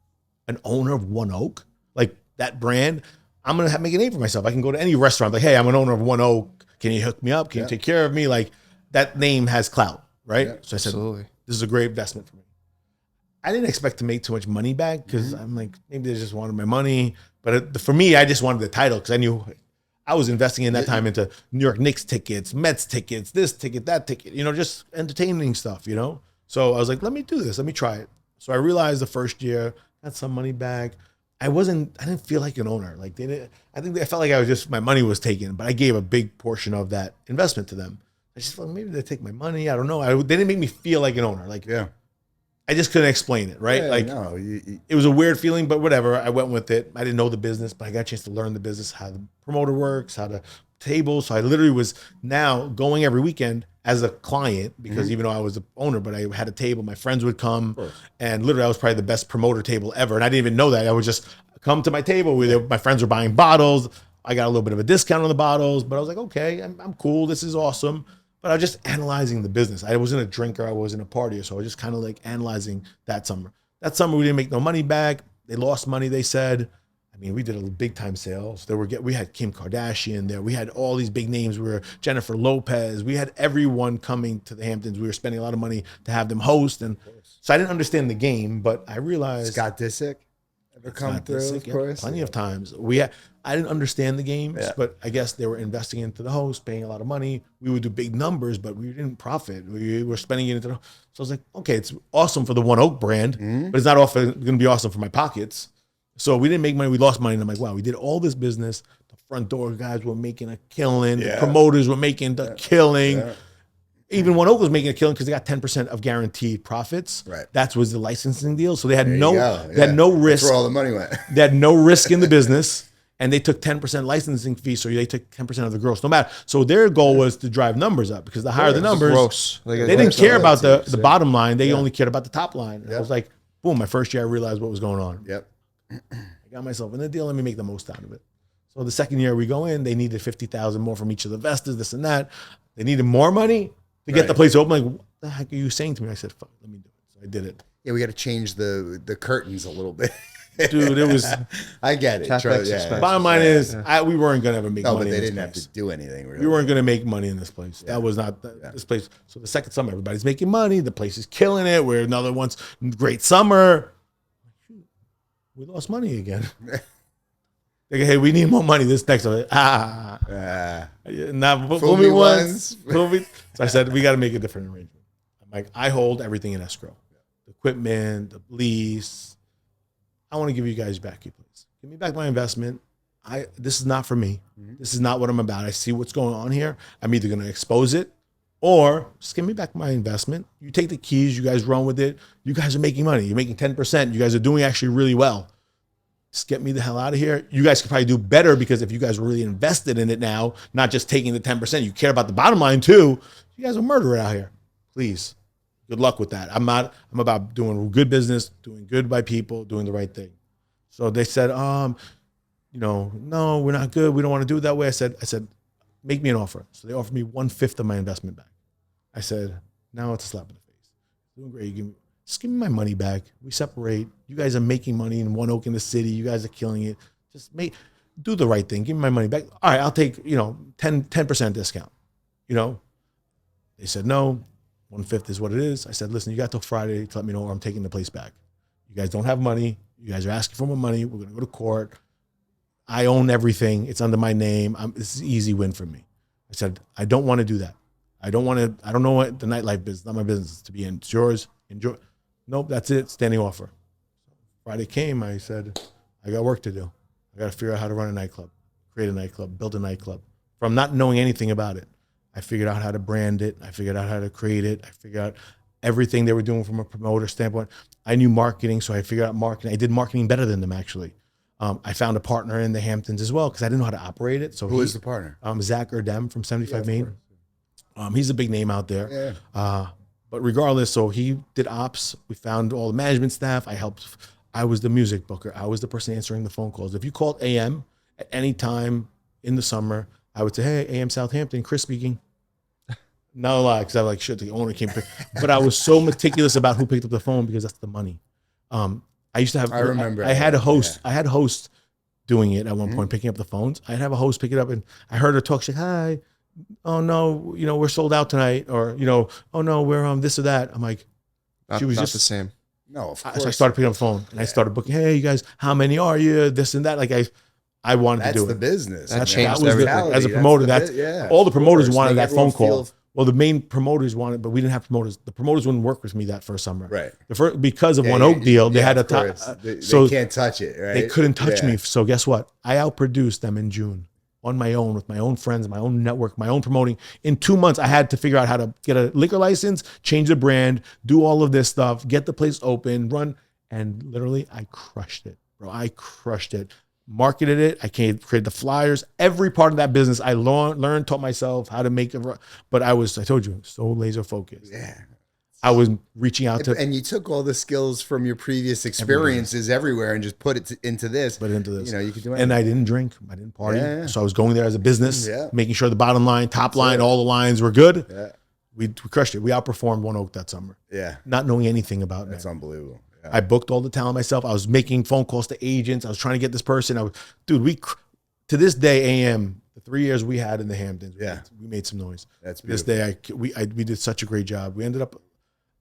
an owner of One Oak. Like, that brand, I'm going to make a name for myself. I can go to any restaurant, like, hey, I'm an owner of One Oak. Can you hook me up? Can you take care of me? Like, that name has clout, right? Yeah, so I said, absolutely. this is a great investment for me. I didn't expect to make too much money back, because I'm like, maybe they just wanted my money. But for me, I just wanted the title, because I knew I was investing in that time into New York Knicks tickets, Mets tickets, this ticket, that ticket, just entertaining stuff, So I was like, let me do this. Let me try it. So I realized the first year, got some money back. I didn't feel like an owner. Like, I felt like my money was taken, but I gave a big portion of that investment to them. I just thought, maybe they take my money. I don't know. They didn't make me feel like an owner. Like, Yeah. I just couldn't explain it, right? Yeah, like, no, it was a weird feeling, but whatever. I went with it. I didn't know the business, but I got a chance to learn the business, how the promoter works, how the table. So I literally was now going every weekend as a client, because even though I was the owner, but I had a table, my friends would come, and literally I was probably the best promoter table ever. And I didn't even know that. I would just come to my table where my friends were buying bottles. I got a little bit of a discount on the bottles, but I was like, okay, I'm cool. This is awesome. But I was just analyzing the business. I wasn't a drinker. I wasn't a partier. So I was just kind of like analyzing that summer. That summer, we didn't make no money back. They lost money, they said. I mean, we did a big time sales. We had Kim Kardashian there. We had all these big names. We were Jennifer Lopez. We had everyone coming to the Hamptons. We were spending a lot of money to have them host. And so I didn't understand the game, but I realized Scott Disick ever come Scott through, Disick, of yeah, course. plenty of times. I didn't understand the games, but I guess they were investing into the host, paying a lot of money. We would do big numbers, but we didn't profit. We were spending it into the. So I was like, okay, it's awesome for the One Oak brand, but it's not often going to be awesome for my pockets. So we didn't make money. We lost money. And I'm like, wow, we did all this business. The front door guys were making a killing. The promoters were making the killing. Yeah. Even One Oak was making a killing because they got 10% of guaranteed profits. Right. That was the licensing deal. So they had There you no, go. they had no risk. That's where all the money went. They had no risk in the business, and they took 10% licensing fee, so they took 10% of the gross, no matter. So their goal was to drive numbers up, because the higher the numbers, Gross. they didn't care about the Yeah. bottom line. They only cared about the top line. And I Yep. was like, boom, my first year I realized what was going on. Yep. I got myself in the deal. Let me make the most out of it. So the second year we go in, they needed 50,000 more from each of the investors, this and that. They needed more money to get the place open. Like, what the heck are you saying to me? I said, fuck, let me do it. So I did it. Yeah, we got to change the curtains a little bit. Dude, it was. I get it. CapEx True, expense. Bottom line is, we weren't going to ever make No, money but they in this didn't have place. to do anything. Really. We weren't going to make money in this place. That was not this place. So the second summer, everybody's making money. The place is killing it. We're another one's great summer. We lost money again. Like, hey, we need more money this next one. Not fool me once. Fool me. So I said, we got to make a different arrangement. I'm like, I hold everything in escrow. The equipment, the lease. I want to give you guys back your place. Give me back my investment. This is not for me. This is not what I'm about. I see what's going on here. I'm either going to expose it, or just give me back my investment. You take the keys. You guys run with it. You guys are making money. You're making 10%. You guys are doing actually really well. Just get me the hell out of here. You guys could probably do better, because if you guys were really invested in it now, not just taking the 10%, you care about the bottom line too. You guys are murderers out here. Please. Good luck with that. I'm about doing good business, doing good by people, doing the right thing. So they said, no, we're not good. We don't want to do it that way. I said, make me an offer. So they offered me 1/5 of my investment back. I said, now it's a slap in the face. Doing great. Just give me my money back. We separate. You guys are making money in One Oak in the city. You guys are killing it. Just do the right thing. Give me my money back. All right, I'll take 10% discount. They said no. 1/5 is what it is. I said, listen, you got till Friday to let me know, or I'm taking the place back. You guys don't have money. You guys are asking for more money. We're gonna go to court. I own everything. It's under my name. This is an easy win for me. I said, I don't want to do that. I don't know what the nightlife business, not my business to be in. It's yours. Enjoy. Nope, that's it. Standing offer. Friday came. I said, I got work to do. I got to figure out how to run a nightclub, create a nightclub, build a nightclub. From not knowing anything about it, I figured out how to brand it. I figured out how to create it. I figured out everything they were doing from a promoter standpoint. I knew marketing, so I figured out marketing. I did marketing better than them, actually. I found a partner in the Hamptons as well because I didn't know how to operate it. So who is the partner? Zach Erdem from 75 Main. He's a big name out there. Yeah. But regardless, so he did ops. We found all the management staff. I was the music booker. I was the person answering the phone calls. If you called AM at any time in the summer, I would say, hey, AM Southampton, Chris speaking. No lie, because I like shit. The owner came, but I was so meticulous about who picked up the phone because that's the money. I used to have. I remember. I had a host. Yeah. I had a host doing it at one point, picking up the phones. I'd have a host pick it up, and I heard her talk. She's like, "Hi, oh no, we're sold out tonight," or oh no, we're this or that. I'm like, Not, she was not just the same. No, of course. So I started picking up the phone and I started booking. Hey, you guys, how many are you? This and that. Like I wanted to do it. That's the business. That man. changed was everything. mentality. As a promoter, That's that's all the promoters wanted Make that phone everyone call. feel- Well, the main promoters wanted, but we didn't have promoters. The promoters wouldn't work with me that first summer. Right. Because of One Oak deal, they had a of course. top. They can't touch it, right? They couldn't touch Yeah. me. So guess what? I outproduced them in June on my own with my own friends, my own network, my own promoting. In 2 months, I had to figure out how to get a liquor license, change the brand, do all of this stuff, get the place open, run. And literally, I crushed it, bro. I crushed it. Marketed it. I created the flyers. Every part of that business, I learned, taught myself how to make it. But I told you, so laser focused. Yeah. I was reaching out to. And you took all the skills from your previous experiences everywhere and just put it into this. Put it into this. You could do And anything. I didn't drink. I didn't party. Yeah. So I was going there as a business, Yeah. making sure the bottom line, top line, all the lines were good. Yeah. We crushed it. We outperformed One Oak that summer, Yeah. not knowing anything about That's it. unbelievable. Yeah. I booked all the talent myself. I was making phone calls to agents. I was trying to get this person. To this day, AM, the 3 years we had in the Hamptons, we made some noise. That's To this day, we did such a great job. We ended up,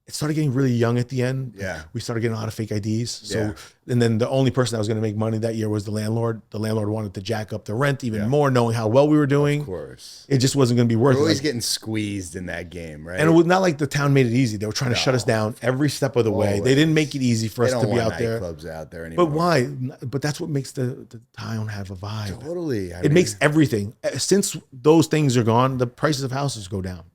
it started getting really young at the end. Yeah. We started getting a lot of fake IDs. So, Yeah. and then the only person that was going to make money that year was the landlord. The landlord wanted to jack up the rent even more, knowing how well we were doing. Of course. It just wasn't going to be worth We're always it. getting squeezed in that game, right? And it was not like the town made it easy. They were trying to shut us down every step of the way. They didn't make it easy for They us don't to be want out there. nightclubs out there anymore. But why? But that's what makes the town have a vibe. Totally. It makes everything. Since those things are gone, the prices of houses go down.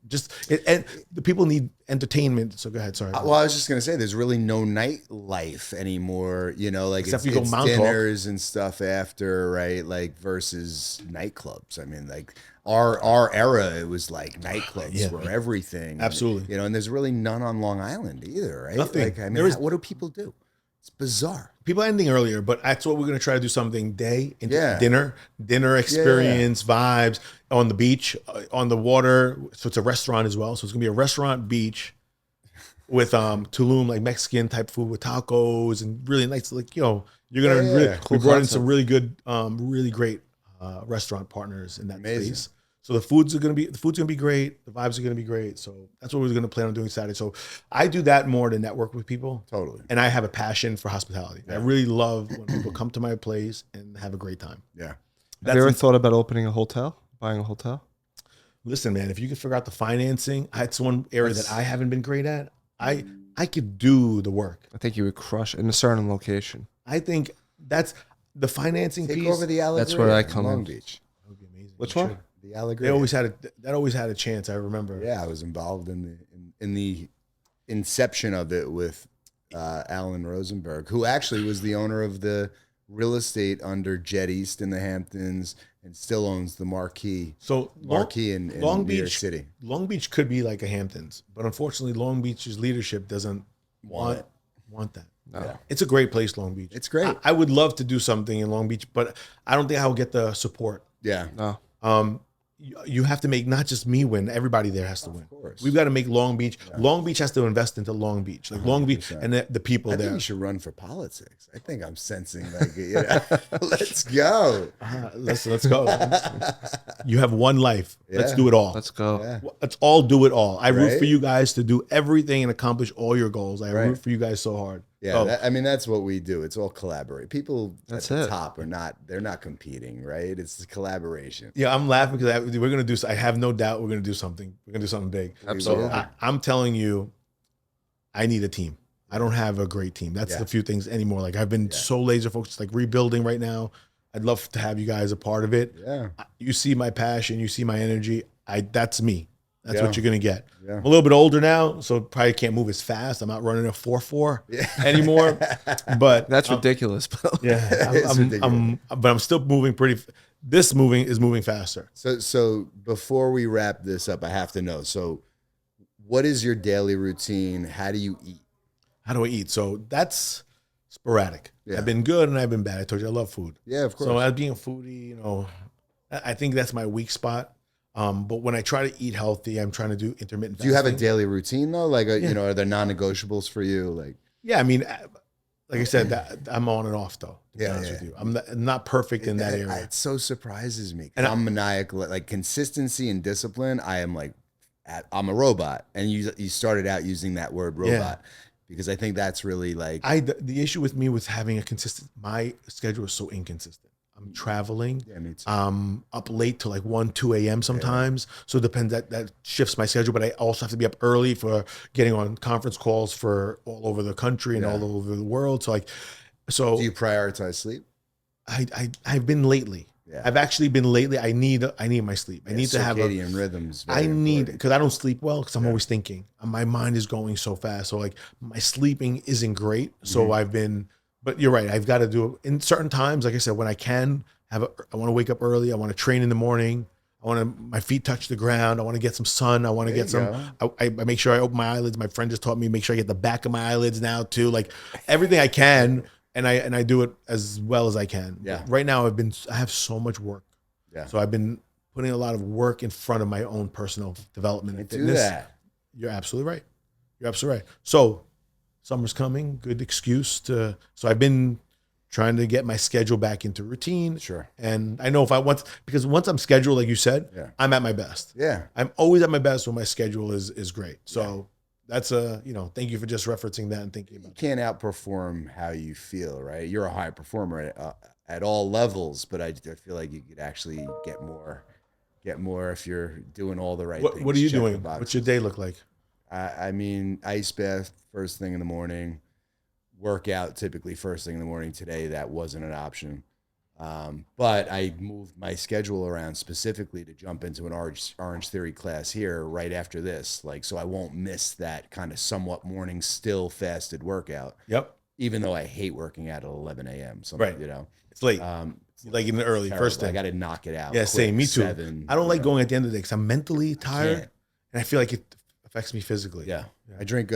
And the people need entertainment. So go ahead. Sorry. Well, I was just gonna say, there's really no nightlife anymore. Like Except it's, you go it's Mount Hawk. dinners and stuff after, right? Like versus nightclubs. I mean, like our era, it was like nightclubs were everything. Absolutely. And there's really none on Long Island either, right? Nothing. Like, I mean, There is- what do people do? It's bizarre. People are ending earlier, but that's what we're going to try to do something day into Yeah. dinner experience, vibes on the beach, on the water. So it's a restaurant as well. So it's going to be a restaurant beach with Tulum, like Mexican type food with tacos and really nice, like, you're going to really, we brought in some really good, really great restaurant partners in that Amazing. space. So the food's going to be great. The vibes are going to be great. So that's what we're going to plan on doing Saturday. So I do that more to network with people. Totally. And I have a passion for hospitality. I really love when people come to my place and have a great time. Yeah. Have you ever thought about opening a hotel, buying a hotel? Listen, man, if you can figure out the financing, it's one area that I haven't been great at. I could do the work. I think you would crush in a certain location. I think that's the financing Take piece. over the Allegria. That's where I come Long in. Beach. That would be amazing. Which We one? should. The Allegria. That always had a chance. I remember. Yeah, I was involved in the inception of it with Alan Rosenberg, who actually was the owner of the real estate under Jet East in the Hamptons and still owns the Marquee. So Marquee in Long New York Beach City. Long Beach could be like a Hamptons, but unfortunately, Long Beach's leadership doesn't want that. No. It's a great place, Long Beach. It's great. I would love to do something in Long Beach, but I don't think I will get the support. Yeah. No. you have to make not just me win, everybody there has to win. course. We've got to make Long Beach. Long Beach has to invest into Long Beach, like Long Beach and the people I think there. you should run for politics. I think I'm sensing like, let's go. Let's go. You have one life. Let's Yeah. do it all. Let's go. Yeah. Let's all do it all. I root Right? for you guys to do everything and accomplish all your goals. I Right. root for you guys so hard. Yeah, So, I mean that's what we do. It's all collaborate. People That's at the it. top they're not competing, right? It's the collaboration. yeah, I'm laughing because we're gonna do. I have no doubt we're gonna do something. We're gonna do something big. Absolutely. So I'm telling you, I need a team. I don't have a great team. That's Yeah. the few things anymore. Like I've been so laser focused, like rebuilding right now. I'd love to have you guys a part of it. Yeah. You see my passion. You see my energy. That's me. That's Yeah. what you're gonna get. Yeah. I'm a little bit older now, so probably can't move as fast. I'm not running a 4.4 anymore. But That's ridiculous. But yeah, It's ridiculous. but I'm still moving pretty. This moving is moving faster. So before we wrap this up, I have to know. So what is your daily routine? How do you eat? How do I eat? So that's sporadic. Yeah. I've been good and I've been bad. I told you I love food. Yeah, of course. So as being a foodie, I think that's my weak spot. But when I try to eat healthy, I'm trying to do intermittent do you have a fasting. daily routine though? Like, are there non-negotiables for you? Like, Yeah, I mean, like I said, I'm on and off though. To be Yeah, honest yeah. with you, I'm not perfect in that area. It so surprises me. 'Cause And I'm maniacal. Like consistency and discipline, I am like, I'm a robot. And you started out using that word robot because I think that's really like, The issue with me was having my schedule is so inconsistent. I'm traveling. yeah, me too. Up late till like 1, 2 a.m. sometimes. So it depends, that shifts my schedule, but I also have to be up early for getting on conference calls for all over the country and all over the world. So Do you prioritize sleep? I've been lately. Yeah. I've actually been lately. I need my sleep. I need to have circadian rhythms. I need, because I don't sleep well because I'm always thinking. My mind is going so fast. So like my sleeping isn't great. So I've been, but you're right. I've got to do it in certain times. Like I said, when I can I want to wake up early. I want to train in the morning. My feet touch the ground. I want to get some sun. I want to There get you some, I make sure I open my eyelids. My friend just taught me, make sure I get the back of my eyelids now too. Like everything I can. And I do it as well as I can. Yeah. Right now I have so much work. Yeah. So I've been putting a lot of work in front of my own personal development and Do fitness. that. You're absolutely right. You're absolutely right. So summer's coming, good excuse so I've been trying to get my schedule back into routine. Sure. And I know because once I'm scheduled, like you said, I'm at my best. Yeah. I'm always at my best when my schedule is great. So that's thank you for just referencing that and thinking about You can't outperform how you feel, right? You're a high performer at all levels, but I feel like you could actually get more if you're doing all the right things. What are you check the doing? boxes. What's your day look like? I mean, ice bath first thing in the morning, workout typically first thing in the morning. Today that wasn't an option, but I moved my schedule around specifically to jump into an Orange Theory class here right after this, like so I won't miss that kind of somewhat morning still fasted workout. Yep. Even though I hate working out at 11 a.m. So Right. you know, It's late. Like in the early terrible. first I thing. got to knock it out. Yeah, quick, same. Me too. 7, I don't like you know. going at the end of the day because I'm mentally tired, can't. and I feel like it affects me physically. Yeah. I drink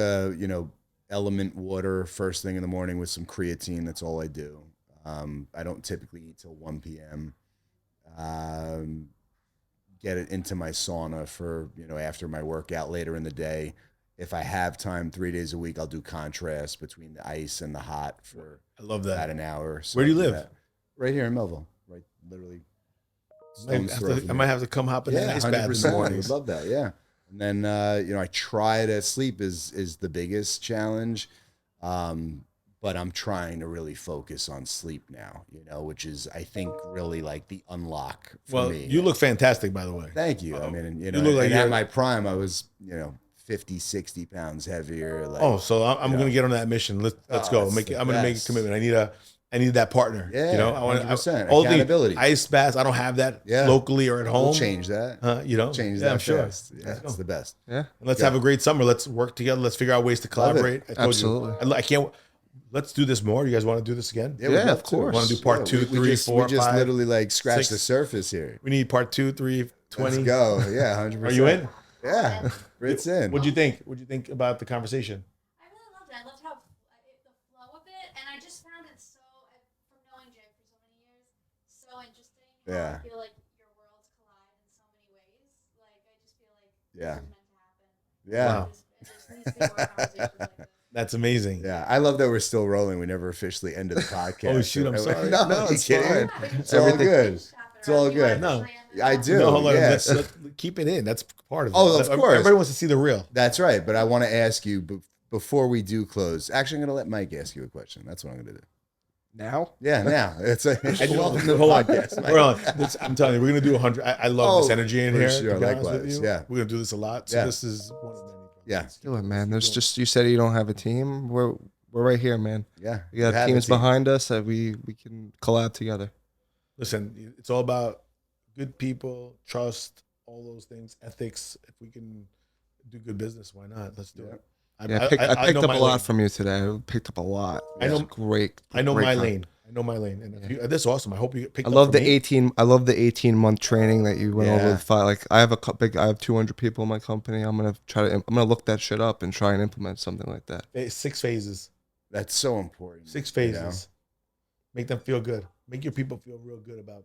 element water first thing in the morning with some creatine. That's all I do. I don't typically eat till 1 p.m. Get it into my sauna for, after my workout later in the day. If I have time 3 days a week, I'll do contrast between the ice and the hot for I love about that. an hour. So Where do you I live? that. Right here in Melville. Right, literally. I might have to come hop in that ice bath in the 100%. I mornings. would love that. Yeah. And then, I try to sleep is the biggest challenge. But I'm trying to really focus on sleep now, which is, I think, really like the unlock for me. You look fantastic, by the way. Thank you. I mean, you look like and you're- at my prime, I was, 50, 60 pounds heavier. Like, So I'm going to get on that mission. Let's go. that's the I'm going to make a best. commitment. I need that partner. Yeah, I want 100%. all the Accountability. ice baths. I don't have that Yeah. locally or at home. we'll change that. Change Yeah, that I'm sure. fast. Yeah, it's the best. Yeah. Let's have a great summer. Let's work together. Let's figure out ways to collaborate. I told Absolutely. you. I can't. Let's do this more. You guys want to do this again? we'd Yeah, love of to. course. Want to do part 2, 3, we 4, just 5? literally like scratched 6. the surface here. We need part 2, 3, 20. Let's go. Yeah, 100%. Are you in? Yeah, it's in. What'd you think? What'd you think about the conversation? I really loved it. I loved how the flow of it, and I just found it so, from knowing Jay for so many years, so interesting. Yeah. I feel like your worlds collide in so many Yeah. meant to happen. Yeah. Wow. There just needs to be more conversations like this. That's amazing. Yeah, I love that we're still rolling. We never officially ended the podcast. Oh, shoot, I'm sorry. No, No, you it's kidding? fine. It's all Everything- good. It's all You wanna good. No. push my I Amazon? do. No, hold on. Yes. Let's keep it in. That's part of it. Oh, of course. Everybody wants to see the real. That's right. But I want to ask you before we do close. Actually, I'm going to let Mike ask you a question. That's what I'm going to do. Now? Yeah, now it's a welcome to the Hold on. podcast. Mike. We're on. I'm telling you, we're gonna do 100. I love this Oh, energy in for here. sure. To be honest with Likewise. you. Yeah. We're gonna do this a lot. So Yeah. this is one of many. Yeah, Do it, man. There's just, you said you don't have a team. We're right here, man. yeah. We got have a teams team. behind us that we can collab together. Listen, it's all about good people, trust, all those things, ethics. If we can do good business, why not? Let's do it. Yeah, I picked know up my a lot lane. from you today. I picked up a lot. I know- It's great. I know great my content. lane. I know my lane, and if you, this is awesome. I hope you picked I up love from the me. 18. I love the 18-month training that you went over Yeah. with. Like I have I have 200 people in my company. I'm gonna look that shit up and try and implement something like that. 6 phases. That's so important. 6 you phases. know? Make them feel good. Make your people feel real good about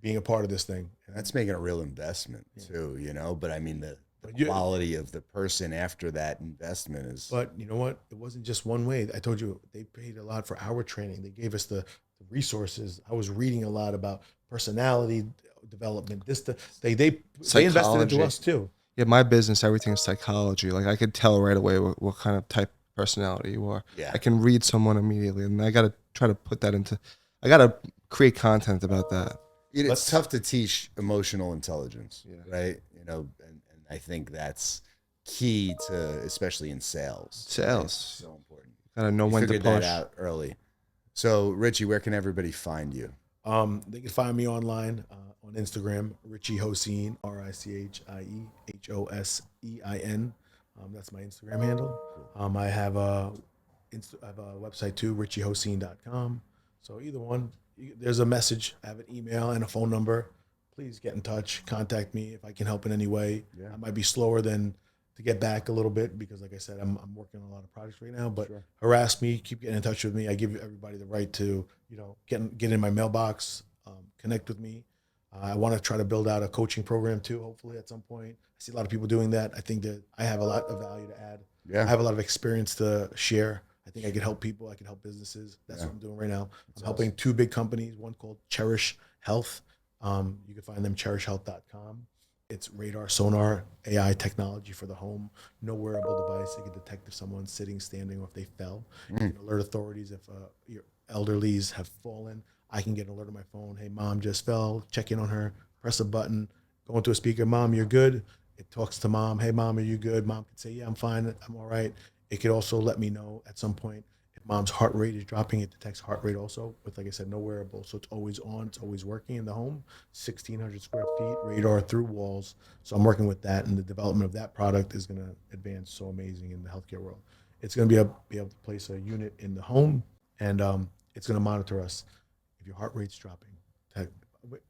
being a part of this thing. And that's making a real investment too, But I mean the But you- quality of the person after that investment is. But you know what? It wasn't just one way. I told you they paid a lot for our training. They gave us the resources. I was reading a lot about personality development. They invested Psychology. into us too. Yeah, my business, everything's psychology. Like I could tell right away what kind of type of personality you are. Yeah. I can read someone immediately, and I gotta try to put that into. I gotta create content about that. It's tough to teach emotional intelligence, Yeah. right? And I think that's key to, especially in sales. Sales. It's so important. Gotta know You when to figured that push. out early. So, Richie, where can everybody find you? They can find me online on Instagram, Richie Hosein, RichieHosein. That's my Instagram handle. I have a website too, richiehosein.com. So either one, there's a message. I have an email and a phone number. Please get in touch. Contact me if I can help in any way. Yeah. I might be slower to get back a little bit because, like I said, I'm working on a lot of projects right now. But harass me, keep getting in touch with me. I give everybody the right to get in my mailbox, connect with me. I want to try to build out a coaching program too. Hopefully, at some point, I see a lot of people doing that. I think that I have a lot of value to add. Yeah. I have a lot of experience to share. I think I can help people. I can help businesses. That's what I'm doing right now. I'm helping 2 big companies. One called Cherish Health. You can find them cherishhealth.com. It's radar, sonar, AI technology for the home. No wearable device. It can detect if someone's sitting, standing, or if they fell. You can alert authorities if your elderlies have fallen. I can get an alert on my phone. Hey, mom just fell. Check in on her. Press a button. Go into a speaker. Mom, you're good. It talks to mom. Hey, mom, are you good? Mom can say, yeah, I'm fine. I'm all right. It could also let me know at some point if mom's heart rate is dropping. It detects heart rate also with, like I said, no wearable. So it's always on. It's always working in the home. 1,600 square feet, radar through walls. So I'm working with that, and the development of that product is going to advance so amazing in the healthcare world. It's going to be able to place a unit in the home, and it's going to monitor us if your heart rate's dropping.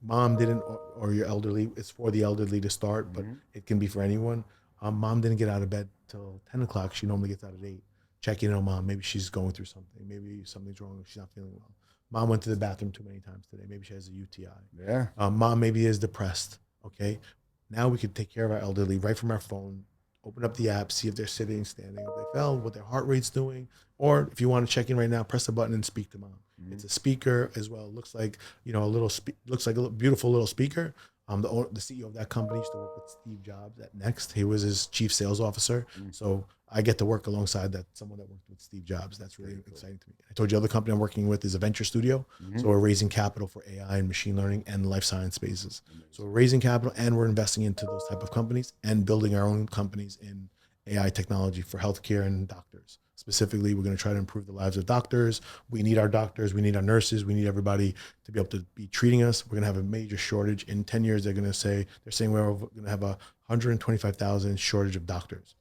Mom didn't, or your elderly. It's for the elderly to start, but it can be for anyone. Mom didn't get out of bed till 10 o'clock. She normally gets out at 8. Check in on mom. Maybe she's going through something. Maybe something's wrong. She's not feeling well. Mom went to the bathroom too many times today. Maybe she has a UTI. Yeah. Mom maybe is depressed. Okay. Now we could take care of our elderly right from our phone. Open up the app, see if they're sitting, standing, if they fell, what their heart rate's doing. Or if you want to check in right now, press the button and speak to mom. It's a speaker as well. It looks like looks like a beautiful little speaker. The CEO of that company used to work with Steve Jobs at Next. He was his chief sales officer. So I get to work alongside someone that worked with Steve Jobs. That's really exciting to me. I told you, the other company I'm working with is a venture studio. So we're raising capital for AI and machine learning and life science spaces. So we're raising capital and we're investing into those type of companies and building our own companies in AI technology for healthcare and doctors. Specifically, we're going to try to improve the lives of doctors. We need our doctors. We need our nurses. We need everybody to be able to be treating us. We're going to have a major shortage. In 10 years, they're saying we're going to have 125,000 shortage of doctors.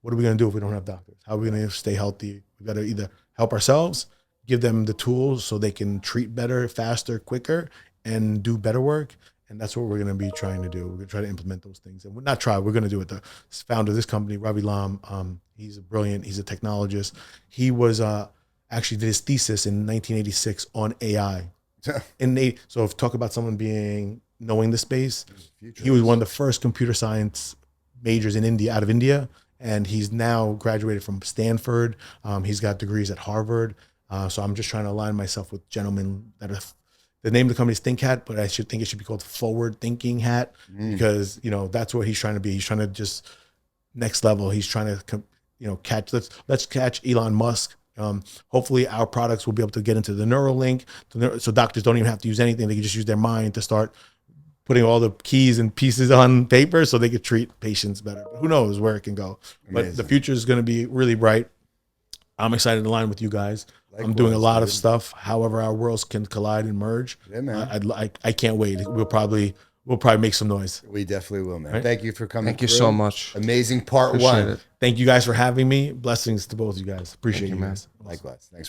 What are we going to do if we don't have doctors? How are we going to stay healthy? We've got to either help ourselves, give them the tools so they can treat better, faster, quicker, and do better work. And that's what we're going to be trying to do. We're going to try to implement those things. And we're not try, we're going to do it. The founder of this company, Ravi Lam, he's brilliant. He's a technologist. He was actually did his thesis in 1986 on AI. So if talk about someone knowing the space, he was one of the first computer science majors in India, out of India, and he's now graduated from Stanford. He's got degrees at Harvard. So I'm just trying to align myself with gentlemen that are. The name of the company is Think Hat, but I should think it should be called Forward Thinking Hat because that's what he's trying to be. He's trying to just next level. He's trying to catch. Let's catch Elon Musk. Hopefully our products will be able to get into the Neuralink, so doctors don't even have to use anything. They can just use their mind to start putting all the keys and pieces on paper so they could treat patients better. But who knows where it can go? Amazing. But the future is going to be really bright. I'm excited to align with you guys. Likewise, I'm doing a lot of stuff. However, our worlds can collide and merge. Yeah, man. I can't wait. We'll probably make some noise. We definitely will, man. Right? Thank you for coming. Thank you so much. Amazing part Appreciate one. it. Thank you guys for having me. Blessings to both of you guys. Appreciate you, man. Likewise. Thanks.